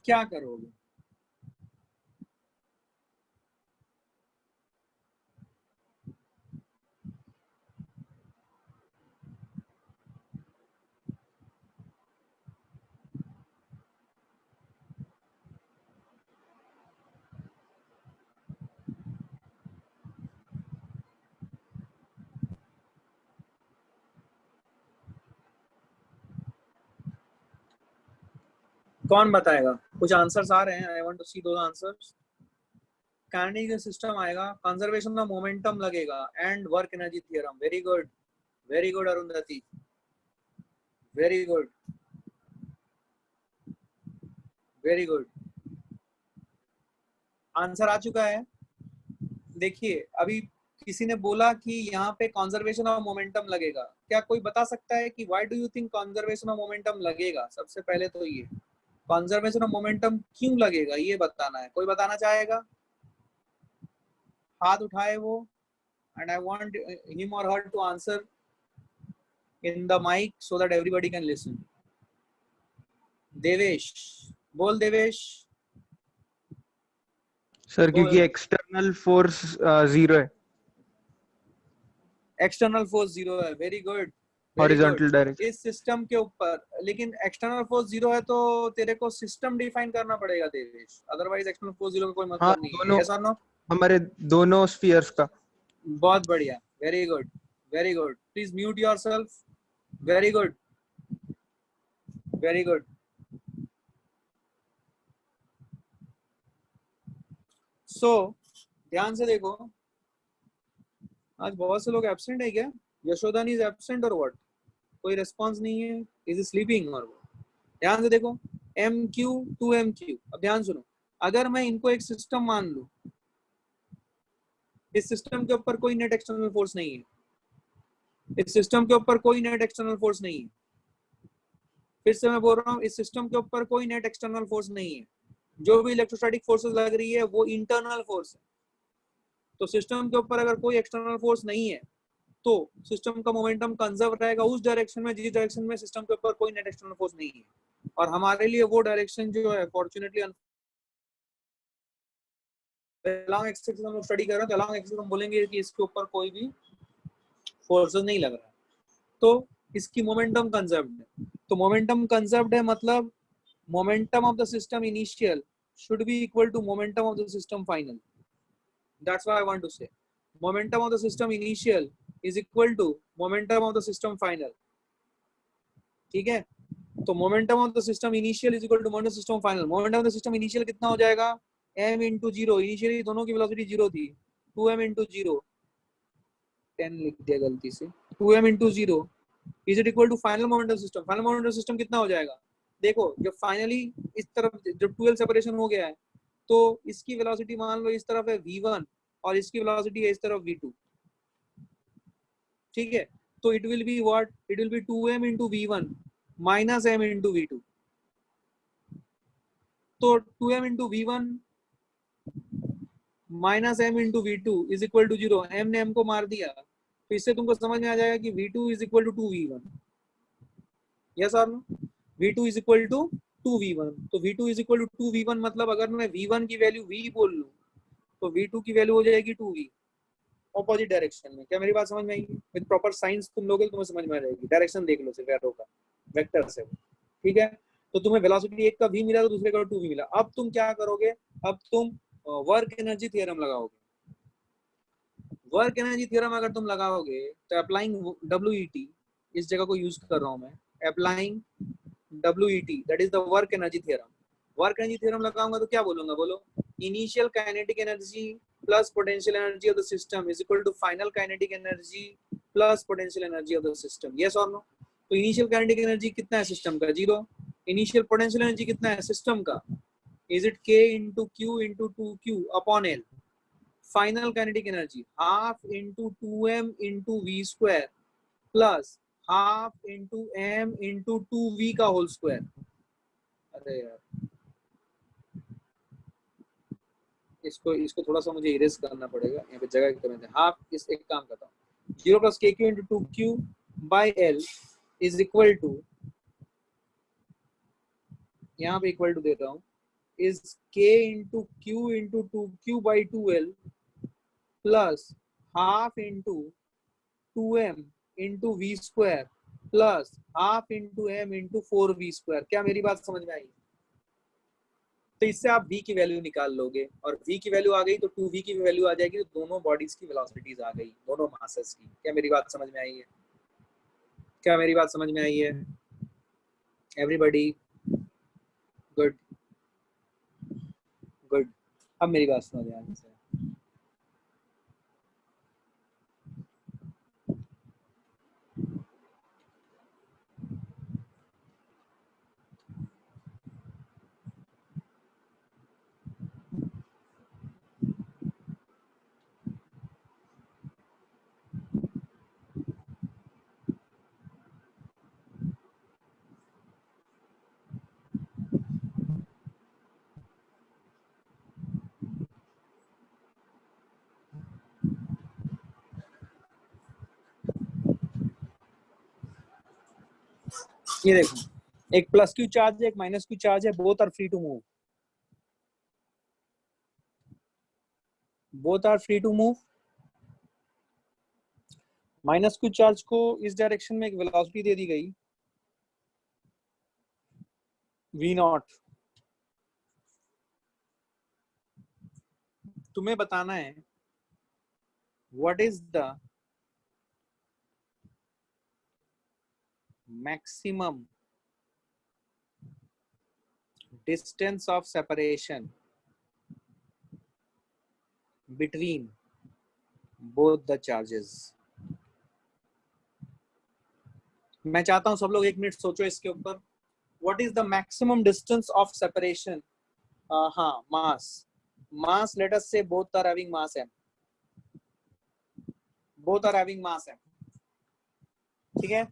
क्या करोगे? कौन बताएगा? कुछ आंसर्स आ रहे हैं, I want to see those answers. Kinetic system आएगा, कंजर्वेशन ऑफ मोमेंटम लगेगा and work energy theorem. Very good Arundhati, very good, very good. Answer आ चुका है। देखिए अभी किसी ने बोला कि यहाँ पे कंजर्वेशन ऑफ मोमेंटम लगेगा। क्या कोई बता सकता है कि why do you think conservation of momentum लगेगा? सबसे पहले तो ये कंजर्वेशन ऑफ मोमेंटम क्यों लगेगा ये बताना है। कोई बताना चाहेगा? हाथ उठाए वो, and I want him or her to answer in the mic so that everybody can listen. Devesh, बोल देवेश। सर बोल। क्योंकि एक्सटर्नल फोर्स 0 है, एक्सटर्नल फोर्स 0 है, very good, very good. Horizontal direction. इस सिस्टम के ऊपर, लेकिन एक्सटर्नल फोर्स 0 है तो तेरे को सिस्टम डिफाइन करना पड़ेगा देवेश, अदरवाइज एक्सटर्नल फोर्स 0 का कोई हाँ मतलब नहीं है। दोनों, यस और नो? हमारे दोनों स्फीयर्स का। बहुत बढ़िया, very good, very good. Please mute yourself. Very good, very good. So ध्यान से देखो, आज बहुत से लोग एब्सेंट है क्या? यशोदानी इज एब्सेंट और व्हाट? कोई रिस्पांस नहीं है, इज स्लीपिंग और व्हाट? ध्यान से देखो, MQ 2MQ। अब ध्यान सुनो, अगर मैं इनको एक सिस्टम मान लूं, इस सिस्टम के ऊपर कोई नेट एक्सटर्नल फोर्स नहीं है, इस सिस्टम के ऊपर कोई नेट एक्सटर्नल फोर्स नहीं है, फिर से मैं बोल रहा हूं, इस सिस्टम के ऊपर कोई नेट एक्सटर्नल फोर्स नहीं है, जो भी इलेक्ट्रोस्टैटिक फोर्सेस लग रही है वो इंटरनल फोर्स है। तो सिस्टम के ऊपर अगर कोई एक्सटर्नल फोर्स नहीं है तो सिस्टम का मोमेंटम कंजर्व रहेगा उस डायरेक्शन में जिस डायरेक्शन में सिस्टम के ऊपर कोई नेट एक्सटर्नल फोर्स नहीं है। और हमारे लिए वो डायरेक्शन जो है फॉर्चुनेटली अलोंग एक्सिस हम लोग स्टडी कर रहे हैं, तो अलोंग एक्सिस हम बोलेंगे कि इसके ऊपर कोई भी फोर्सेस नहीं लग रहा है, तो इसकी मोमेंटम कंजर्व्ड है। तो मोमेंटम कंजर्व्ड है मतलब momentum of the system initial should be equal to momentum of the system final. That's what I want to say. Momentum of the system initial is equal to momentum of the system final. ठीक है, तो momentum of the system initial is equal to momentum system final. Momentum of the system initial कितना हो जाएगा? m into 0। Initially दोनों की velocity 0 थी, 2m into 0, 10 लिख दिया गलती से, 2m into 0 is it equal to final momentum system. Final momentum system कितना हो जाएगा? देखो जब फाइनली इस तरफ जब 12 सेपरेशन हो गया है तो इसकी वेलोसिटी मान लो इस तरफ है v1 और इसकी वेलोसिटी है इस तरफ v2, ठीक है। तो it will be what, it will B 2m into v1 minus m into v2। तो 2m into v1 minus m into v2 is equal to 0। m ने m को मार दिया, तो इससे तुमको समझ में आ जाएगा कि v2 is equal to 2v1। Yes और no, v2 is equal to 2v1। तो v2 is equal to 2v1 मतलब अगर मैं v1 की वैल्यू v बोल लूं तो v2 की वैल्यू हो जाएगी 2v, ऑपोजिट डायरेक्शन में। क्या मेरी बात समझ में आई? विद प्रॉपर साइंस तुम लोगे तो तुम्हें समझ में आ जाएगी। डायरेक्शन देख लो सिर्फ एरो का, वेक्टर से, ठीक है। तो तुम्हें वेलोसिटी एक का v मिला तो दूसरे का 2v मिला। अब तुम क्या करोगे, अब तुम वर्क एनर्जी थ्योरम लगाओगे। वर्क एनर्जी थ्योरम अगर तुम लगाओगे तो अप्लाइंग WET, इस जगह को यूज कर रहा हूं मैं, applying WET that is the work energy theorem. Work energy theorem लगाऊंगा तो क्या बोलूंगा, बोलो initial kinetic energy plus potential energy of the system is equal to final kinetic energy plus potential energy of the system. Yes और no? तो initial kinetic energy कितना है system का, 0। इनिशियल पोटेंशियल एनर्जी कितना है सिस्टम का, is it K into Q into 2Q upon L। Final kinetic energy half into 2m into v square plus half into m into 2v का whole square. अरे यार इसको इसको थोड़ा सा मुझे इरेज करना पड़ेगा, यहाँ पे जगह की कमी है। हाफ, इस एक काम करता हूँ, 0 plus KQ into 2Q by L is equal to, यहाँ पे इक्वल टू देता हूँ, is K into Q into 2Q by 2L plus half into 2M into V square plus half into M into 4V square। क्या मेरी बात समझ में आई? तो इससे आप V की वैल्यू निकाल लोगे और V की वैल्यू आ गई तो 2V की वैल्यू आ जाएगी, तो दोनों बॉडीज की वेलोसिटीज आ गई, दोनों मासेस की। क्या मेरी बात समझ में आई है? क्या मेरी बात समझ में आई है एवरीबॉडी? Good good. अब मेरी बात सुनो ध्यान से। ये देखो, एक प्लस क्यू चार्ज है, एक माइनस क्यू चार्ज है, both are free to move, both are free to move. Minus Q charge को इस डायरेक्शन में एक वेलोसिटी दे दी गई v0। तुम्हें बताना है what is the maximum distance of separation between both the charges. मैं चाहता हूं सब लोग 1 मिनट सोचो इसके ऊपर। What is the maximum distance of separation? हाँ, mass let us say both are having mass m, both are having mass m, ठीक है।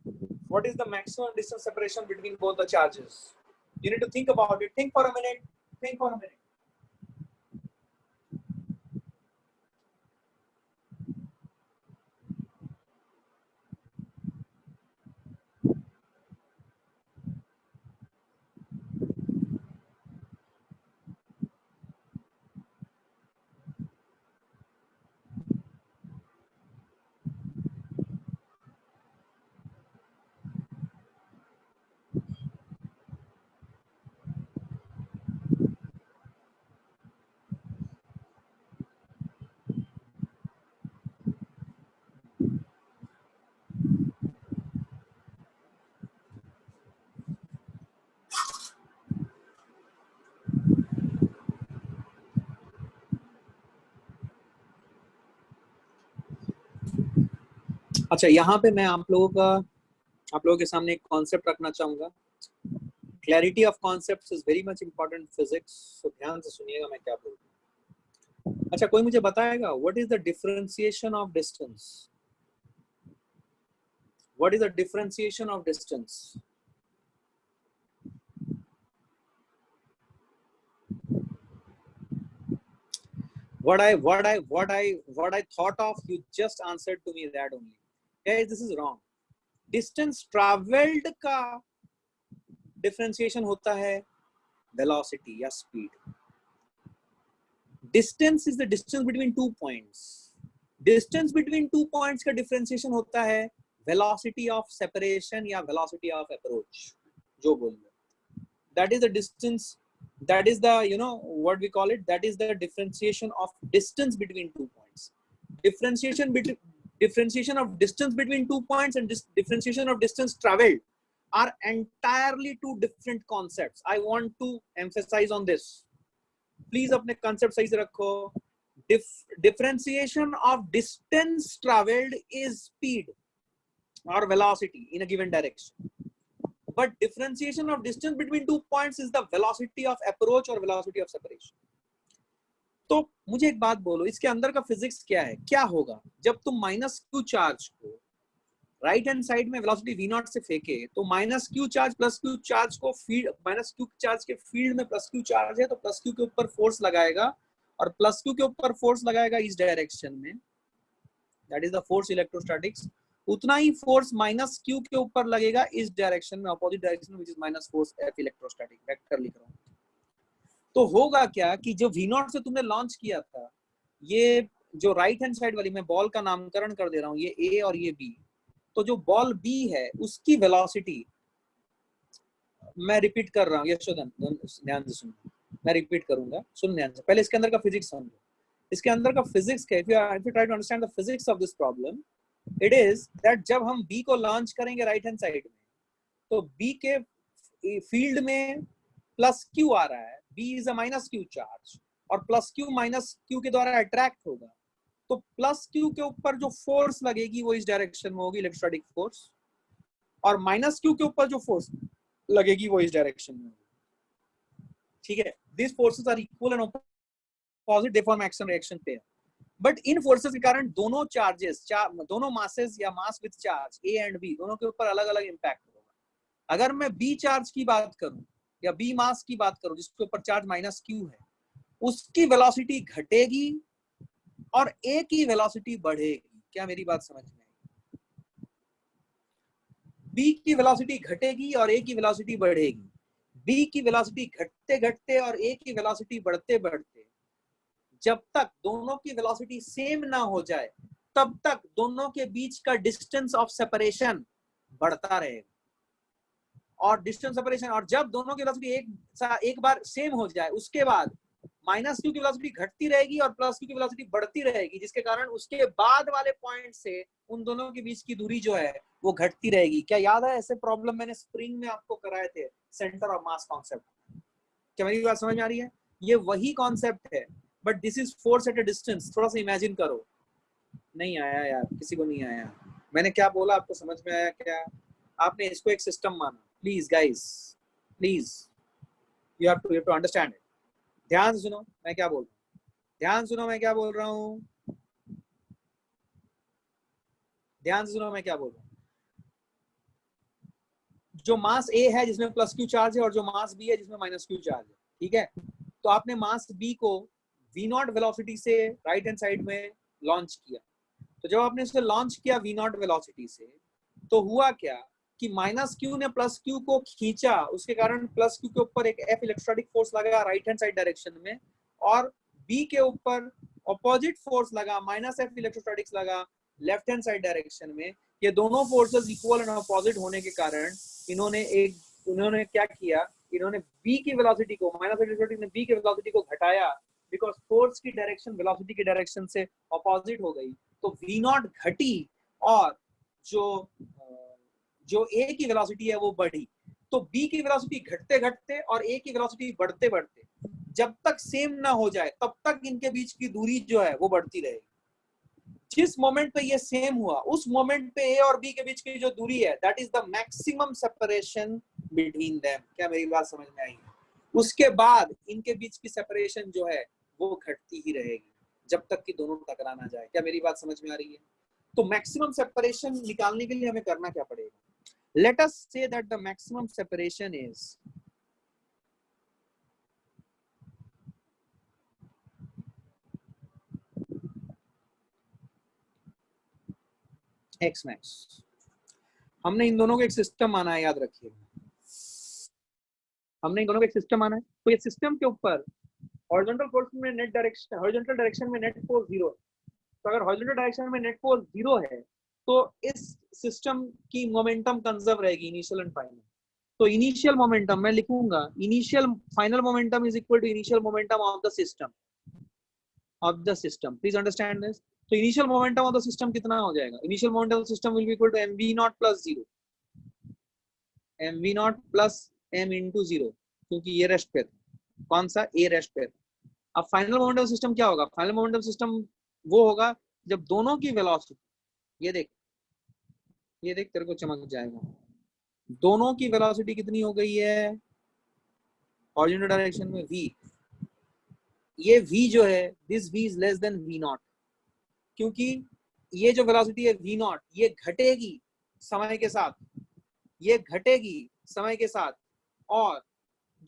what is the maximum distance separation between both the charges? You need to think about it. Think for a minute, think for a minute. अच्छा, यहाँ पे मैं आप लोगों के सामने एक कॉन्सेप्ट रखना चाहूंगा Clarity of concepts is very much important in physics. So ध्यान से सुनिएगा मैं क्या बोल रहा हूँ. अच्छा, कोई मुझे बताएगा what is the differentiation of distance? What is the differentiation of distance? What I thought of, you just answered to me that only. Guys, this is wrong. Distance traveled का differentiation होता है velocity या speed. Distance is the distance between 2 points. Distance between 2 points का differentiation होता है velocity of separation या velocity of approach. जो बोल रहे. That is the distance. That is the, you know, what we call it. That is the differentiation of distance between 2 points. Differentiation of distance between 2 points and differentiation of distance traveled are entirely two different concepts. I want to emphasize on this. Please अपने concept सही से रखो. Differentiation of distance traveled is speed or velocity in a given direction. But differentiation of distance between 2 points is the velocity of approach or velocity of separation. तो मुझे एक बात बोलो, इसके अंदर का फिजिक्स क्या है? क्या होगा जब तुम माइनस क्यू चार्ज को राइट हैंड साइड में वेलोसिटी v नॉट से फेंके, तो minus Q charge plus Q charge को फील्ड, माइनस क्यू चार्ज के फील्ड में प्लस क्यू चार्ज है, तो प्लस क्यू के ऊपर फोर्स लगाएगा और प्लस क्यू के ऊपर फोर्स लगाएगा इस डायरेक्शन में. That is the force electrostatics. उतना ही फोर्स माइनस क्यू के ऊपर लगेगा इस डायरेक्शन में, अपोजिट डायरेक्शन में, which is minus force F electrostatic. Vector लिख रहा हूं. तो होगा क्या कि जो v नॉट से तुमने लॉन्च किया था, ये जो राइट हैंड साइड वाली, मैं बॉल का नामकरण कर दे रहा हूँ, ये a और ये b. तो जो बॉल b है उसकी वेलोसिटी, मैं रिपीट कर रहा हूँ, यशोधन ध्यान से सुनो, मैं रिपीट करूंगा, सुन ध्यान से. पहले इसके अंदर का फिजिक्स समझो. इसके अंदर का फिजिक्स क्या है? if you try to understand the physics of this problem, it is that जब हम b को लॉन्च करेंगे राइट हैंड साइड में, तो b के फील्ड में प्लस q आ रहा है, b is a minus q charge, और प्लस q माइनस q के द्वारा अट्रैक्ट होगा. तो प्लस q के ऊपर जो फोर्स लगेगी वो इस डायरेक्शन में होगी, इलेक्ट्रोस्टैटिक फोर्स, और माइनस q के ऊपर जो फोर्स लगेगी वो इस डायरेक्शन में होगी. ठीक है? This forces are equal and opposite, they form action reaction pair. But इन फोर्सेस के कारण दोनों चार्जेस, दोनों मासेस या mass with charge a and b, दोनों के ऊपर अलग अलग इंपैक्ट होगा. अगर मैं b चार्ज की बात करूं या b मास की बात करूं जिसके ऊपर चार्ज माइनस q है, उसकी वेलोसिटी घटेगी और a की वेलोसिटी बढ़ेगी. क्या मेरी बात समझ में आई? b की वेलोसिटी घटेगी और a की वेलोसिटी बढ़ेगी. b की वेलोसिटी घटते घटते और a की वेलोसिटी बढ़ते बढ़ते, जब तक दोनों की वेलोसिटी सेम ना हो जाए तब तक दोनों के बीच का डिस्टेंस ऑफ सेपरेशन बढ़ता रहेगा. और डिस्टेंस सेपरेशन, और जब दोनों की वेलोसिटी एक बार सेम हो जाए, उसके बाद माइनस क्यू की वेलोसिटी घटती रहेगी और प्लस क्यू की वेलोसिटी बढ़ती रहेगी, जिसके कारण उसके बाद वाले पॉइंट से उन दोनों के बीच की दूरी जो है वो घटती रहेगी. क्या याद है? ऐसे प्रॉब्लम मैंने स्प्रिंग में आपको कराए थे, सेंटर ऑफ मास कॉन्सेप्ट. क्या मेरी बात समझ में आ रही है? ये वही कॉन्सेप्ट है, but this is force at a distance. थोड़ा सा इमेजिन करो. नहीं आया यार, किसी को नहीं आया. मैंने क्या बोला आपको समझ में आया क्या? आपने इसको एक सिस्टम माना. Please guys, please, you have to understand it. ध्यान से सुनो मैं क्या बोल रहा हूँ. ध्यान सुनो मैं क्या बोल रहा हूँ. ध्यान से सुनो मैं क्या बोल रहा हूँ. जो मास A है जिसमें प्लस क्यू चार्ज है और जो मास B है जिसमें माइनस क्यू चार्ज है, ठीक है? तो आपने मास B को v नॉट वेलोसिटी से राइट हैंड साइड में लॉन्च किया. तो जब आपने उसे लॉन्च किया v नॉट वेलोसिटी से, तो हुआ क्या कि माइनस क्यू ने प्लस क्यू को खींचा, उसके कारण प्लस क्यू के ऊपर एक F इलेक्ट्रोस्टैटिक फोर्स लगा राइट हैंड साइड डायरेक्शन में, और B के ऊपर ऑपोजिट फोर्स लगा, माइनस F इलेक्ट्रोस्टैटिक्स लगा लेफ्ट हैंड साइड डायरेक्शन में. ये दोनों फोर्सेस इक्वल एंड ऑपोजिट होने के कारण इन्होंने क्या किया, इन्होंने B की वेलोसिटी को, माइनस इलेक्ट्रोस्टैटिक ने B की वेलोसिटी को घटाया, बिकॉज फोर्स की डायरेक्शन वेलोसिटी की डायरेक्शन से ऑपोजिट हो गई. तो v नॉट घटी और जो a की वेलोसिटी है वो बढ़ी. तो b की वेलोसिटी घटते घटते और a की वेलोसिटी बढ़ते बढ़ते, जब तक सेम ना हो जाए तब तक इनके बीच की दूरी जो है वो बढ़ती रहेगी. जिस मोमेंट पे ये सेम हुआ, उस मोमेंट पे a और b के बीच की जो दूरी है, that is the maximum separation between them. क्या मेरी बात समझ में आई? उसके बाद इनके बीच की सेपरेशन जो है वो घटती ही रहेगी जब तक कि दोनों टकरा ना जाए। क्या मेरी बात समझ में आ रही है? तो मैक्सिमम सेपरेशन निकालने के लिए हमें करना क्या पड़ेगा? Late us say that the maximum separation is x max। हमने इन दोनों को एक सिस्टम माना है, याद रखिए, हमने इन दोनों को एक सिस्टम माना है। तो ये सिस्टम के ऊपर हॉरिजॉन्टल फोर्स में नेट डायरेक्शन, हॉरिजॉन्टल डायरेक्शन में नेट फोर्स 0 है। तो अगर हॉरिजॉन्टल डायरेक्शन में नेट फोर्स 0 है तो इस सिस्टम की मोमेंटम कंजर्व रहेगी, इनिशियल एंड फाइनल। तो इनिशियल मोमेंटम मैं लिखूंगा, initial final momentum is equal to initial momentum of the system, of the system. Please understand this. तो initial momentum of the system कितना हो जाएगा? Initial momentum of the system will be equal to mv0 plus 0, mv0 plus m into 0, क्योंकि ये rest पे था। कौन सा? a रेस्ट पे था। अब फाइनल मोमेंटम सिस्टम क्या होगा? फाइनल मोमेंटम सिस्टम वो होगा जब दोनों की वेलोसिटी, ये देख, ये देख, तेरे को चमक जाएगा, दोनों की वेलोसिटी कितनी हो गई है हॉरिजॉन्टल डायरेक्शन में? v। ये v जो है, this v is less than v0, क्योंकि ये जो वेलोसिटी है v0 ये घटेगी समय के साथ, ये घटेगी समय के साथ, और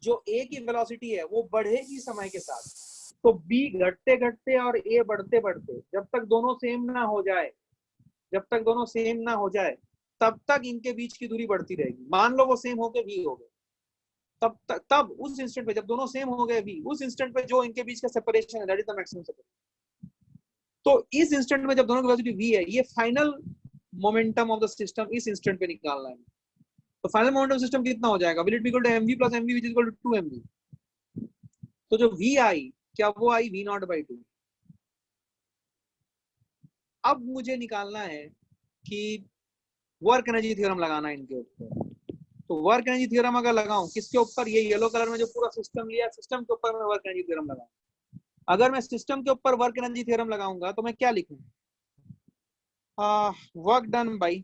जो a की वेलोसिटी है वो बढ़ेगी समय के साथ। तो b घटते घटते और a बढ़ते बढ़ते, जब तक दोनों सेम ना हो जाए, जब तक दोनों सेम ना हो जाए तब तक इनके बीच की दूरी बढ़ती रहेगी। मान लो वो सेम होके v हो गए, तब उस इंस्टेंट पे जब दोनों सेम हो गए v, उस इंस्टेंट पे जो इनके बीच का सेपरेशन है that is the maximum separation. तो इस इंस्टेंट में जब दोनों की वेलोसिटी v है, ये final momentum of the system इस इंस्टेंट पे निकालना है। तो फाइनल मोमेंटम सिस्टम कितना हो जाएगा? Will it be equal to mv plus mv which is equal to 2mv। तो जो v आई, क्या वो आई v0/2। अब मुझे निकालना है कि वर्क एनर्जी थ्योरम लगाना है इनके ऊपर। तो वर्क एनर्जी थ्योरम अगर लगाऊं किसके ऊपर? ये येलो कलर में जो पूरा सिस्टम लिया, सिस्टम के ऊपर मैं वर्क एनर्जी थ्योरम लगाऊं। अगर मैं सिस्टम के ऊपर वर्क एनर्जी थ्योरम लगाऊंगा तो मैं क्या लिखूं? Work done by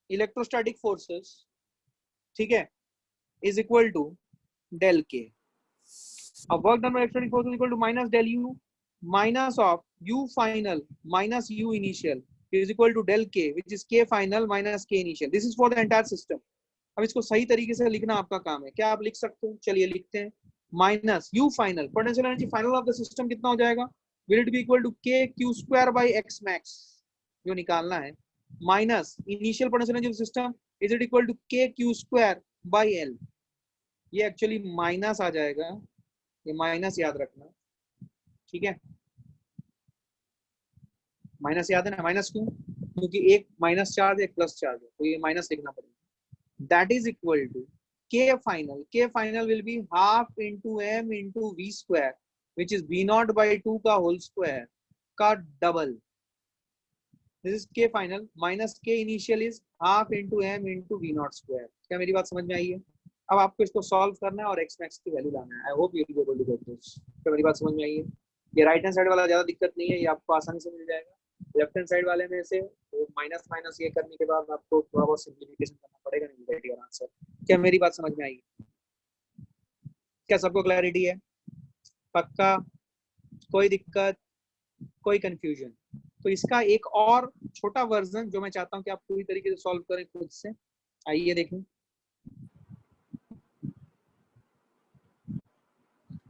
electrostatic forces, ठीक है, is equal to del k. अब work done by electrostatic forces equal to minus del you minus of u final minus u initial is equal to del k which is k final minus k initial. This is for the entire system. अब इसको सही तरीके से लिखना आपका काम है। क्या आप लिख सकते हो? चलिए लिखते हैं, minus u final, potential energy final of the system कितना हो जाएगा? Will it be equal to k q square by x max, जो निकालना है, minus initial potential energy of the system is it equal to k q square by l। ये actually minus आ जाएगा, ये माइनस याद रखना, ठीक है? माइनस याद है ना? माइनस क्यों? क्योंकि एक माइनस चार्ज एक प्लस चार्ज है, तो ये माइनस लिखना पड़ेगा। That is equal to k final, k final will be half into m into v square which is v0/2 का होल स्क्वायर का double. This is k final minus k initial is half into m into v0 square. क्या मेरी बात समझ में आई है? अब आपको इसको सॉल्व करना है और x मैक्स की वैल्यू लाना है। I hope you will be able to get this. क्या मेरी बात समझ में आई है? ये राइट हैंड साइड वाला ज्यादा दिक्कत नहीं है, ये आपको आसानी से मिल जाएगा। लेफ्ट हैंड साइड वाले में से माइनस माइनस ये करने के बाद आपको थोड़ा बहुत सिंप्लीफिकेशन करना पड़ेगा, नहीं गेट योर आंसर। क्या मेरी बात समझ में आई? क्या सबको क्लैरिटी है? पक्का? कोई दिक्कत, कोई कंफ्यूजन? तो इसका एक और छोटा वर्जन जो मैं चाहता हूं कि आप पूरी तरीके से सॉल्व करें खुद से, आइए देखें।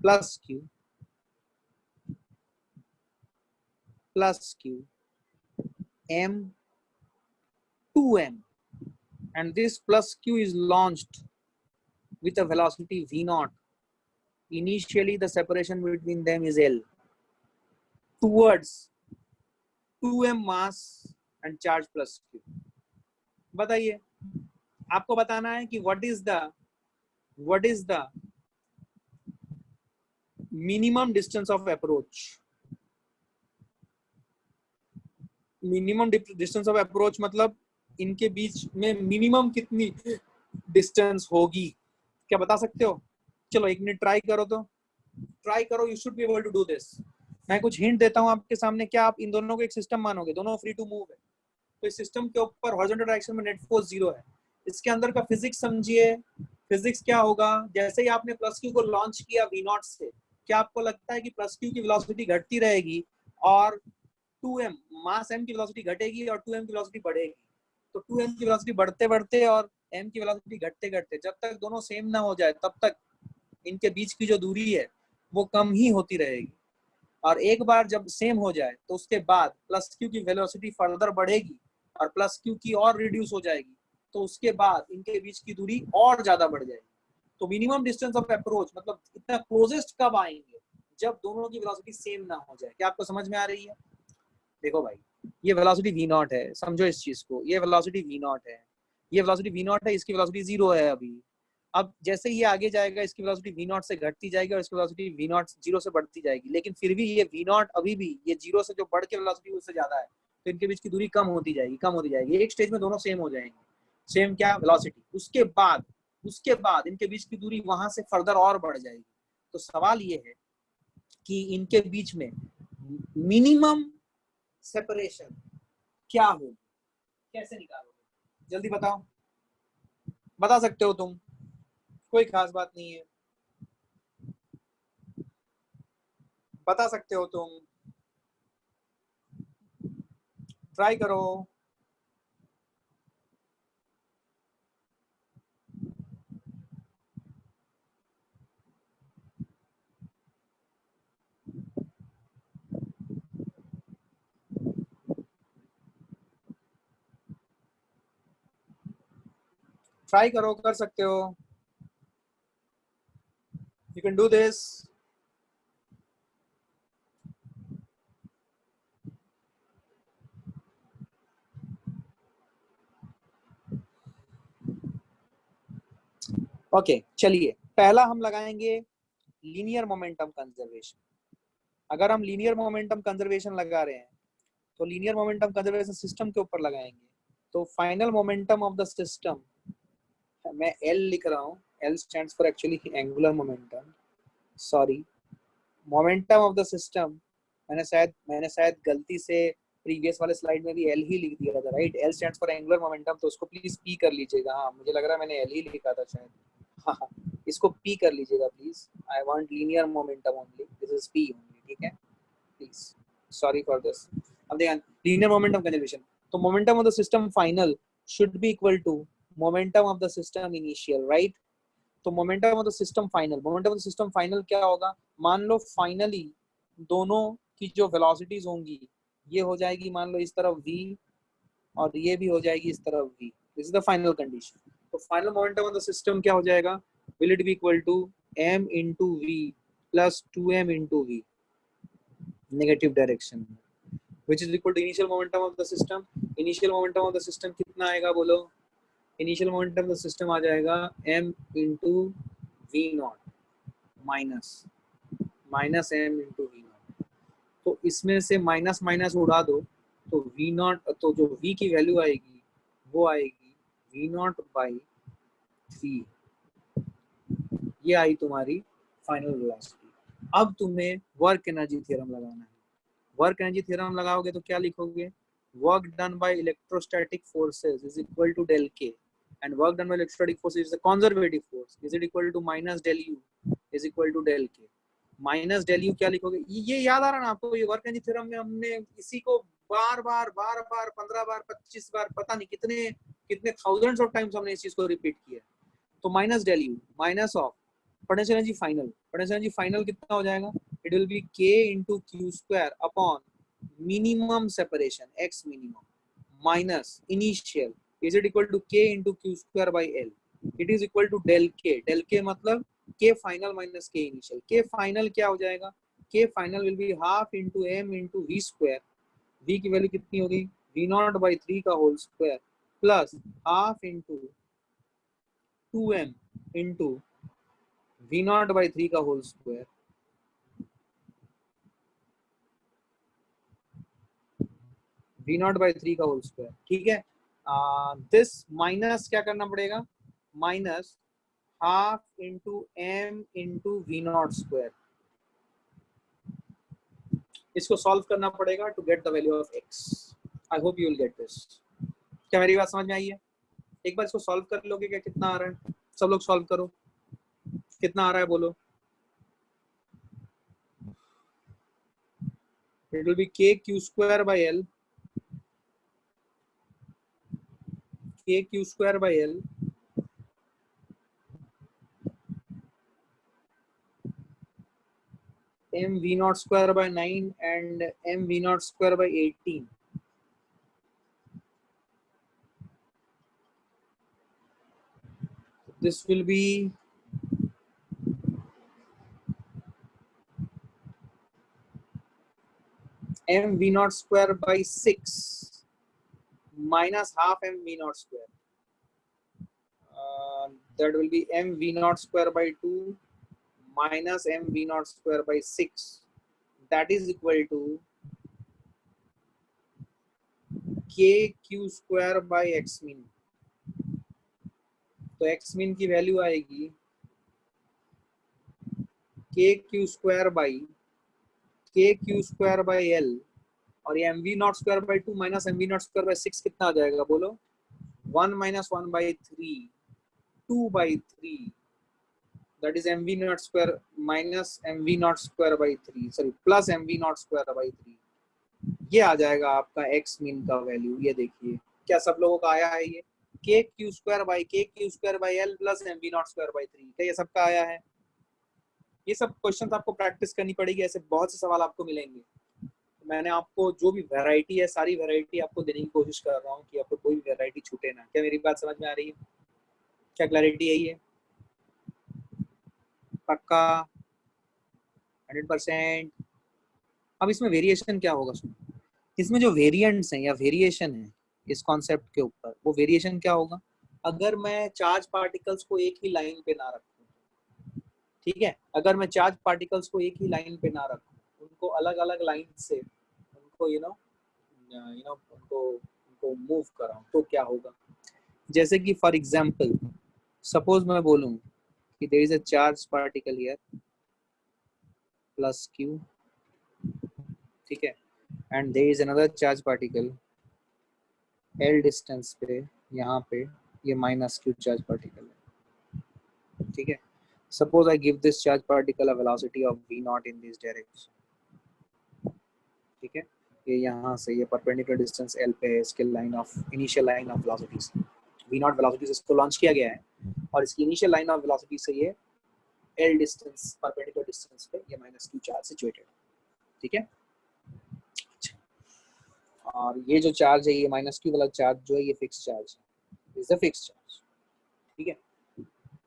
Plus Q m 2m and this plus q is launched with a velocity v0. Initially the separation between them is L towards 2m mass and charge plus q. बताइए, आपको बताना है कि what is the minimum distance of approach. Minimum distance of approach मतलब इनके बीच में minimum कितनी distance होगी? क्या बता सकते हो? चलो एक मिनट ट्राई करो, तो ट्राई करो, you should be able to do this. मैं कुछ हिंट देता हूं आपके सामने। क्या आप इन दोनों को एक सिस्टम मानोगे? दोनों फ्री टू मूव है, तो इस सिस्टम के ऊपर हॉरिजॉन्टल डायरेक्शन में नेट फोर्स 0 है। इसके अंदर का फिजिक्स समझिए, फिजिक्स क्या होगा, जैसे ही आपने प्लस क्यू को लॉन्च किया वी नॉट से, क्या आपको लगता है कि प्लस क्यू की वेलोसिटी घटती रहेगी और 2m मास m की वेलोसिटी घटेगी और 2m की वेलोसिटी बढ़ेगी? तो 2m की वेलोसिटी बढ़ते बढ़ते और m की वेलोसिटी घटते घटते, जब तक दोनों सेम ना हो जाए तब तक इनके बीच की जो दूरी है वो कम ही होती रहेगी। और एक बार जब सेम हो जाए तो उसके बाद प्लस क्यू की वेलोसिटी फर्दर बढ़ेगी और प्लस क्यू की और रिड्यूस हो जाएगी, तो उसके बाद इनके बीच की दूरी और ज्यादा बढ़ जाएगी। तो मिनिमम डिस्टेंस ऑफ अप्रोच मतलब इतना क्लोजेस्ट कब आएंगे, जब दोनों की वेलोसिटी सेम ना हो जाए। क्या आपको समझ में आ रही है? देखो भाई, ये वेलोसिटी v नॉट है, समझो इस चीज को, ये वेलोसिटी v नॉट है, ये वेलोसिटी v नॉट है, इसकी वेलोसिटी 0 है अभी। अब जैसे ये आगे जाएगा इसकी वेलोसिटी v नॉट से घटती जाएगी और इसकी वेलोसिटी v नॉट 0 से बढ़ती जाएगी, लेकिन फिर भी ये v नॉट अभी भी ये 0 से जो बढ़ के वेलोसिटी उससे ज्यादा है, तो इनके बीच की दूरी कम होती जाएगी, कम होती जाएगी। एक स्टेज में दोनों सेम हो जाएंगे, सेम क्या वेलोसिटी, उसके बाद इनके बीच की दूरी वहां से फर्दर और बढ़ जाएगी। तो सवाल ये है कि इनके बीच में मिनिमम सेपरेशन क्या होगी, कैसे निकालोगे? जल्दी बताओ, बता सकते हो तुम, कोई खास बात नहीं है, बता सकते हो तुम, ट्राई करो। ट्राई करो, कर सकते हो, you can do this. Okay, चलिए पहला हम लगाएंगे लीनियर मोमेंटम कंजर्वेशन। अगर हम लीनियर मोमेंटम कंजर्वेशन लगा रहे हैं तो लीनियर मोमेंटम कंजर्वेशन सिस्टम के ऊपर लगाएंगे। तो final momentum of the system, मैं L लिख रहा हूँ, L stands for actually angular momentum, sorry, momentum of the system. मैंने शायद गलती से प्रीवियस वाले स्लाइड में भी L ही लिख दिया था, right? L stands for angular momentum, तो उसको प्लीज P कर लीजिएगा। हाँ, मुझे लग रहा है मैंने L ही लिखा था शायद। हाँ, इसको P कर लीजिएगा please. I want linear momentum only, this is P only, ठीक है? Please, sorry for this. अब देखिए लीनियर मोमेंटम कंजर्वेशन, तो momentum of the system final should be equal to momentum of the system initial, right? तो momentum of the system final, momentum of the system final क्या होगा? मान लो finally दोनों की जो वेलोसिटीज होंगी ये हो जाएगी मान लो इस तरफ v और ये भी हो जाएगी इस तरफ v, this is the final condition. तो final momentum of the system क्या हो जाएगा? Will it be equal to m into v plus 2m into v, negative direction में, which is equal to initial momentum of the system। initial momentum of the system कितना आएगा बोलो? initial momentum of the system आ जाएगा m into v naught minus m into v naught। तो इसमें से minus minus उड़ा दो तो v naught, तो जो v की वैल्यू आएगी वो आएगी v naught by 3, ये आई तुम्हारी फाइनल वेलोसिटी। अब तुम्हें वर्क एनर्जी थ्योरम लगाना है। वर्क एनर्जी थ्योरम लगाओगे तो क्या लिखोगे? Work done by electrostatic forces is equal to del k, and work done by electrostatic forces is the conservative force, is it equal to minus del u is equal to del k. Minus del u क्या लिखोगे? ये याद आ रहा ना आपको? ये work energy theorem में हमने इसी को बार बार 15 बार 25 बार पता नहीं कितने कितने थाउजेंड्स ऑफ टाइम्स हमने इस चीज को रिपीट किया। तो minus del you minus of potential energy final, potential energy final कितना हो जाएगा? It will be k into q square upon minimum separation x minimum minus initial, is it equal to k into q square by l। It is equal to del k मतलब k final minus k initial. k final क्या हो जाएगा? k final will be half into m into v square, v की value कितनी होगी? v naught by 3 का whole square plus half into 2m into v naught by 3 का whole square, v naught by 3 का whole square, ठीक है? This minus क्या करना पड़ेगा? माइनस हाफ इंटू m इंटू वी नॉट स्क्वायर, इसको सॉल्व करना पड़ेगा to get the value of x। I hope you will get this. क्या मेरी बात समझ में आई है? एक बार इसको सॉल्व कर लोगे क्या कितना आ रहा है? सब लोग सॉल्व करो, कितना आ रहा है बोलो। It will be k q square by l, k q square by l m v naught square by 9 and m v naught square by 18. This will be m v naught square by 6 minus half m v naught square. That will be m v naught square by 2 minus m v naught square by 6. That is equal to k q square by x min. तो x min की value आएगी k q square by l, और ये mv naught square by 2 minus mv naught square by 6 कितना आ जाएगा बोलो? 1 minus 1 by 3, 2 by 3. That is mv naught square minus mv naught square by 3, sorry, plus mv naught square by 3. ये आ जाएगा आपका x min का value. ये देखिए क्या सब लोगों का आया है? ये k q square by l plus mv naught square by 3, क्या ये सबका आया है? ये सब क्वेश्चन आपको प्रैक्टिस करनी पड़ेगी, ऐसे बहुत से सवाल आपको मिलेंगे। मैंने आपको जो भी वैरायटी है सारी वैरायटी आपको देने की कोशिश कर रहा हूँ कि आपको कोई भी वैरायटी छूटे ना। क्या मेरी बात समझ में आ रही है? क्या क्लैरिटी है? ये पक्का 100%? अब इसमें वेरिएशन क्या होगा? सुनो, इसमें जो वेरिएंट्स हैं या वेरिएशन है इस कॉन्सेप्ट के ऊपर, वो वेरिएशन क्या होगा? अगर मैं चार्ज पार्टिकल्स को एक ही लाइन पे ना रखूं, ठीक है, अगर मैं चार्ज पार्टिकल्स को एक ही लाइन पे ना रखूं, उनको अलग अलग लाइन से उनको उनको मूव कराऊं, तो क्या होगा? जैसे कि फॉर एग्जांपल सपोज मैं बोलूं कि there is a charge particle here plus q, ठीक है, and there is another charge particle l distance पे, यहाँ पे ये माइनस q चार्ज पार्टिकल है, ठीक है। Suppose I give this charge particle a velocity of v naught in this direction, ठीक है, ये यहाँ से ये परपेंडिकुलर डिस्टेंस l पे है, इसके line of initial line of velocities v naught velocity से इसको लॉन्च किया गया है, और इसकी इनिशियल लाइन ऑफ वेलोसिटी से ये l डिस्टेंस परपेंडिकुलर डिस्टेंस पे ये माइनस q चार्ज सिचुएटेड, ठीक है। और ये जो चार्ज है, ये माइनस q वाला चार्ज जो है, ये फिक्स चार्ज है, इज अ फिक्स चार्ज, ठीक है।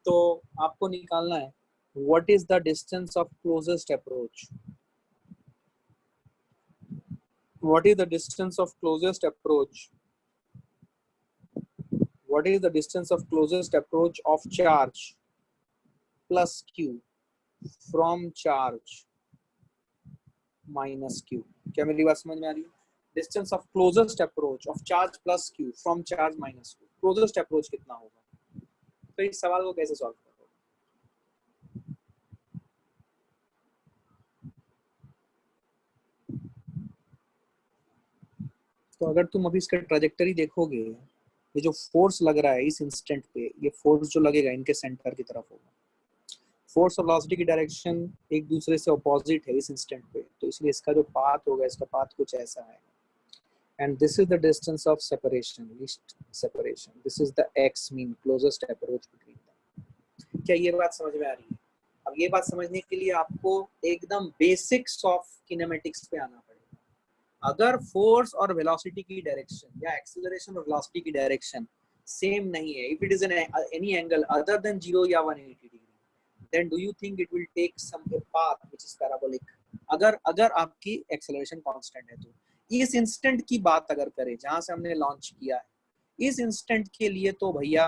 तो आपको निकालना है what is the distance of closest approach, what is the distance of closest approach, what is the distance of closest approach of charge plus q from charge minus q। क्या मेरी बात समझ में आ रही है? Distance of closest approach of charge plus q from charge minus q, closest approach कितना होगा? तो इस सवाल को कैसे सॉल्व करोगे? तो अगर तुम अभी इसका ट्रैजेक्टरी देखोगे, ये जो फोर्स लग रहा है इस इंस्टेंट पे, ये फोर्स जो लगेगा इनके सेंटर की तरफ होगा। फोर्स और वेलोसिटी की डायरेक्शन एक दूसरे से अपोजिट है इस इंस्टेंट पे, तो इसलिए इसका जो पाथ होगा, इसका पाथ कुछ ऐसा है। And this is the distance of separation, least separation, this is the x mean closest approach between them. क्या ये बात समझ में आ रही है? अब ये बात समझने के लिए आपको एकदम बेसिक्स ऑफ किनेमेटिक्स पे आना पड़ेगा। अगर फोर्स और वेलोसिटी की डायरेक्शन या एक्सेलरेशन और वेलोसिटी की डायरेक्शन सेम नहीं है, if it is an any angle other than 0 या 180 degree, then do you think it will take some path which is parabolic? अगर आपकी एक्सेलरेशन कांस्टेंट है, तो इस इंस्टेंट की बात अगर करें जहां से हमने लॉन्च किया है, इस इंस्टेंट के लिए तो भैया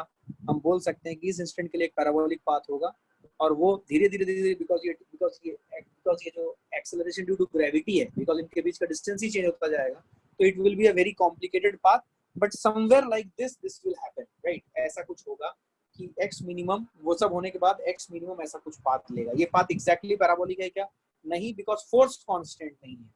हम बोल सकते हैं कि इस इंस्टेंट के लिए एक पैराबोलिक पाथ होगा, और वो धीरे धीरे बिकॉज ये जो एक्सेलरेशन ड्यू टू ग्रेविटी है, बिकॉज इनके बीच का डिस्टेंस ही चेंज होता जाएगा, तो it will be a very complicated path, but somewhere like this will happen, right? ऐसा कुछ होगा कि x मिनिमम, वो सब होने के बाद x मिनिमम ऐसा कुछ पाथ लेगा। ये पाथ एग्जैक्टली पैराबोलिक है क्या? नहीं, बिकॉज फोर्स कांस्टेंट नहीं है,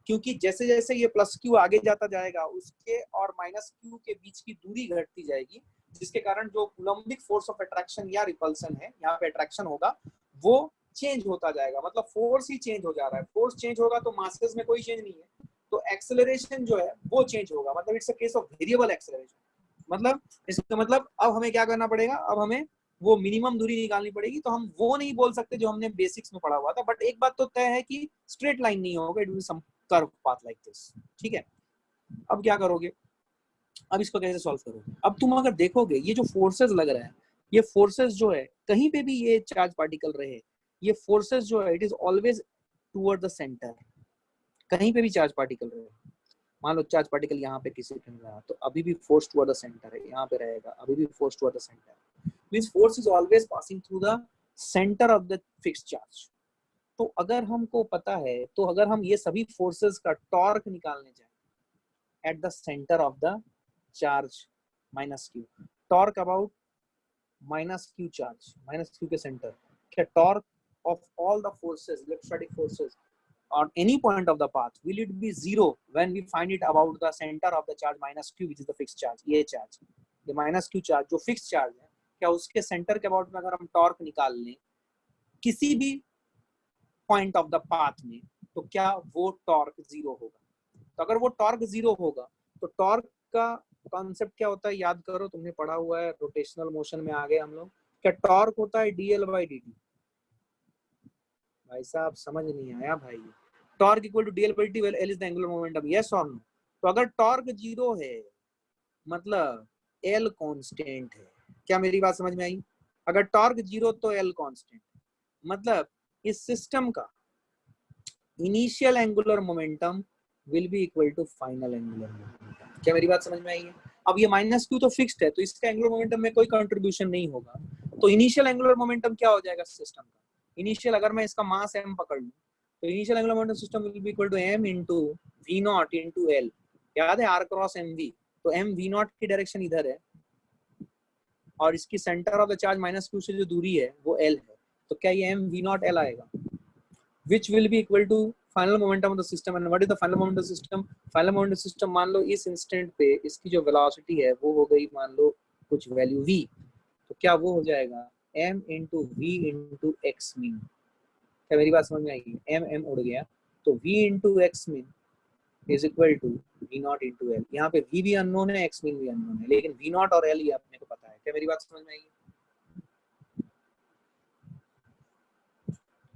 क्योंकि जैसे जैसे ये प्लस q आगे जाता जाएगा, उसके और माइनस q के बीच की दूरी घटती जाएगी, जिसके कारण जो कूलम्बिक फोर्स ऑफ अट्रैक्शन या रिपल्सन है, यहाँ पे अट्रैक्शन होगा, वो चेंज होता जाएगा, मतलब फोर्स ही चेंज हो जा रहा है। फोर्स चेंज होगा तो मासेस में कोई चेंज नहीं है, तो एक्सेलरेशन जो है वो चेंज होगा, मतलब it's a case of variable acceleration. मतलब इसका मतलब अब हमें क्या करना पड़ेगा, अब हमें वो मिनिमम दूरी निकालनी पड़ेगी। तो हम वो नहीं बोल सकते जो हमने बेसिक्स में पढ़ा हुआ था, बट एक बात तो तय है कि स्ट्रेट लाइन नहीं होगा, it will some curve path like this. ठीक है, अब क्या करोगे, अब इसको कैसे सॉल्व करोगे? अब तुम अगर देखोगे ये जो फोर्सेस लग रहा है, ये फोर्सेस जो है कहीं पे भी ये चार्ज पार्टिकल रहे, ये फोर्सेस जो है it is always toward the centre. कहीं पे भी चार्ज पार्टिकल रहे, मान लो चार्ज पार्टिकल यहाँ पे किसी पे रहा, तो अभी भी फोर्स टुवर्ड द सेंटर है, यहाँ पे रहेगा, अभी भी force toward the centre. Means force is always passing through the centre of the fixed charge. तो अगर हमको पता है, तो अगर हम ये सभी फोर्सेस का टॉर्क निकालने जाए eight the centre of the charge minus Q, torque about minus Q charge, minus Q के सेंटर, क्या torque of all the forces, electrostatic forces on any point of the path, will it be zero when we find it about the center of the charge minus q, which is the fixed charge? ये charge, ये minus Q charge जो fix charge है, क्या उसके centre के about में अगर हम टॉर्क निकाल लें किसी भी पॉइंट ऑफ द पाथ में, तो क्या वो टॉर्क जीरो होगा? तो अगर वो टॉर्क जीरो होगा, तो टॉर्क का कॉन्सेप्ट क्या होता है, याद करो, तुमने पढ़ा हुआ है, रोटेशनल मोशन में आ गए हम लोग। क्या टॉर्क होता है dl by dt? भाई साहब समझ नहीं आया भाई। Torque equal to dl by dt, well, L is the angular momentum, yes or no? तो अगर टॉर्क जीरो है मतलब L कांस्टेंट है। क्या मेरी बात समझ में आई? अगर टॉर्क जीरो तो L कांस्टेंट, मतलब इस सिस्टम का initial angular momentum will be equal to final angular momentum. क्या मेरी बात समझ में आई है? अब ये माइनस क्यू तो फिक्स्ड है, तो इसका एंगुलर मोमेंटम में कोई कंट्रीब्यूशन नहीं होगा, तो इनिशियल एंगुलर मोमेंटम क्या हो जाएगा सिस्टम का? इनिशियल, अगर मैं इसका मास m पकड़ लूं, तो initial angular momentum system will be equal to m into v naught into l। याद है r क्रॉस mv, तो m v naught की डायरेक्शन इधर है और इसकी centre of the charge minus Q से जो दूरी है वो l है, तो क्या ये m v naught l आएगा, which will be equal to final momentum of the system। and what is the final momentum of the system? final momentum system मान लो इस इंस्टेंट पे इसकी जो वेलोसिटी है वो हो गई मान लो कुछ वैल्यू v, तो क्या वो हो जाएगा m into v into x min। क्या मेरी बात समझ में आएगी? m उड़ गया, तो v into x min is equal to v naught into l। यहाँ पे v भी अननोन है, x min भी अननोन है, लेकिन v naught और l ये अपने को पता है। क्या मेरी बात समझ में आएगी?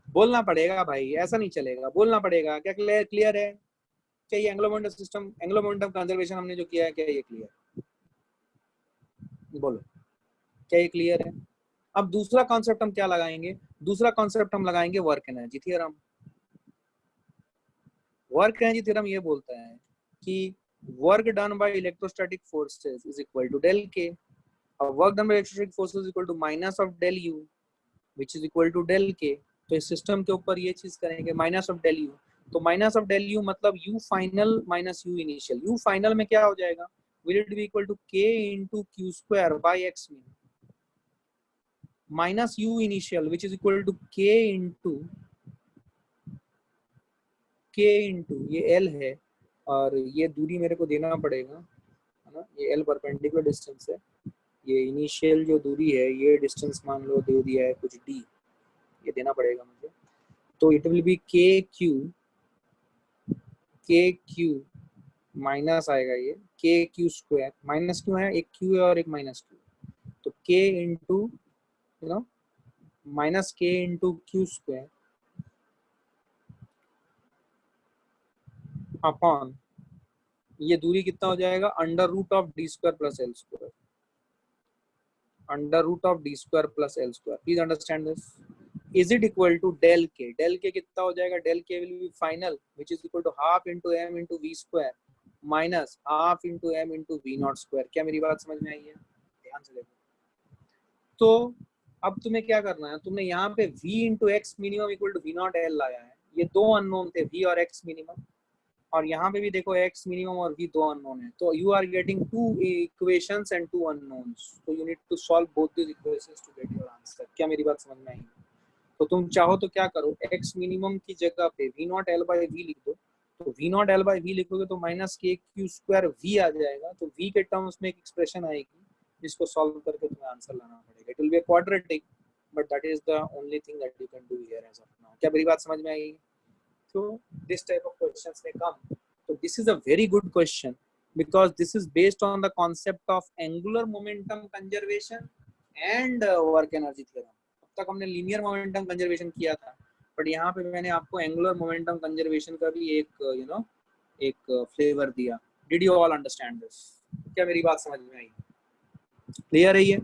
बोलना पड़ेगा भाई, ऐसा नहीं चलेगा, बोलना पड़ेगा। क्या क्लियर है? क्या ये angular momentum system, angular momentum conservation हमने जो किया है, क्या ये क्लियर? बोलो, क्या ये क्लियर है? अब दूसरा कॉन्सेप्ट हम क्या लगाएंगे? दूसरा कॉन्सेप्ट हम लगाएंगे work energy theorem. Work energy theorem ये बोलता है कि work done by electrostatic forces is equal to del K, और work done by electrostatic forces is equal to minus of del U which is equal to del K. तो इस system के ऊपर ये चीज करेंगे, माइनस ऑफ डेल यू, तो minus of del U मतलब U final minus you initial. U final में क्या हो जाएगा, will it be equal to k into q square by x mean minus you initial which is equal to k into ये l है, और ये दूरी मेरे को देना पड़ेगा, है ना, ये एल परपेंडिकुलर डिस्टेंस है, ये इनिशियल जो दूरी है ये डिस्टेंस मान लो दे दिया है कुछ डी, ये देना पड़ेगा मुझे। तो इट विल बी के क्यू माइनस आएगा ये के क्यू स्क्वायर, माइनस क्यू है, एक क्यू है और एक माइनस क्यू, तो K into you know minus K into Q square upon ये दूरी कितना हो जाएगा, under root of D square plus L square, under root of D square plus L square. Please understand this. Is it equal to del K, del K कितना हो जाएगा, del K will be final which is equal to half into M into V square minus half into M into V naught square. क्या मेरी बात समझ में आई है? ध्यान से देखो। तो अब तुम्हें क्या करना है, तुमने यहाँ पे v into X minimum equal to V naught L लाया है, ये दो अननोन थे v और x मिनिमम, और यहाँ पे भी देखो x मिनिमम और v दो अननोन है, तो you are getting two equations and two unknowns, तो you need to solve both these equations to get your answer. क्या मेरी बात समझ में आई? तो तुम चाहो तो क्या करो, x मिनिमम की जगह पे v naught L by V लिख दो, तो v naught L by V लिखोगे तो माइनस के क्यू स्क्वायर v आ जाएगा, तो v के टर्म्स में एक एक्सप्रेशन आएगी जिसको सॉल्व करके तुम्हें आंसर लाना पड़ेगा. It will be a quadratic, but that is the only thing that you can do here as of now. क्या मेरी बात समझ में आई? So this type of questions may come. So this is a very good question because this is based on the concept of angular momentum conservation and work energy theorem. अब तक हमने linear momentum conservation किया था, but यहाँ पे मैंने आपको angular momentum conservation का भी एक एक flavor दिया. Did you all understand this? क्या मेरी बात समझ में आई? क्लियर है ये?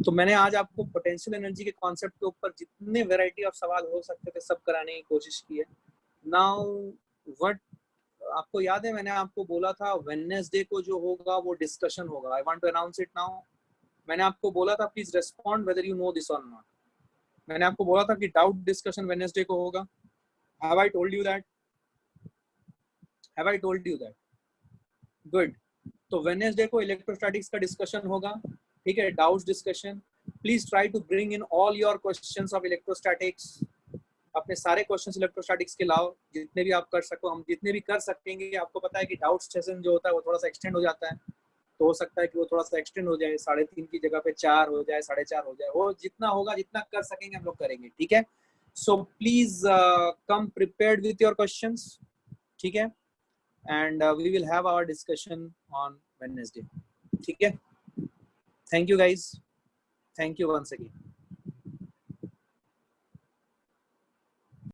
तो मैंने आज आपको पोटेंशियल एनर्जी के कॉन्सेप्ट के ऊपर जितने वैरायटी ऑफ सवाल हो सकते थे सब कराने की कोशिश की है. नाउ व्हाट आपको याद है मैंने आपको बोला था वेडनेसडे को जो होगा वो डिस्कशन होगा. I want to announce it now. मैंने आपको बोला था please respond whether you know this or not. मैंने आपको बोला था कि डाउट डिस्कशन वेडनेसडे को होगा. Have I told you that? Have I told you that? Good. तो वेडनेसडे को इलेक्ट्रोस्टैटिक्स का डिस्कशन होगा. ठीक है, doubts discussion. Please try to bring in all your questions of electrostatics. अपने सारे क्वेश्चंस इलेक्ट्रोस्टैटिक्स के लाओ, जितने भी आप कर सको. हम जितने भी कर सकेंगे. आपको पता है कि डाउट सेशन जो होता है वो थोड़ा सा एक्सटेंड हो जाता है, तो हो सकता है कि वो थोड़ा सा एक्सटेंड हो जाए, 3.5 की जगह पे 4 हो जाए, 4.5 हो जाए. वो जितना होगा, जितना कर सकेंगे हम लोग करेंगे. ठीक है, so please come prepared with your questions. ठीक है, and we will have our discussion on Wednesday. ठीक है, thank you guys, thank you once again.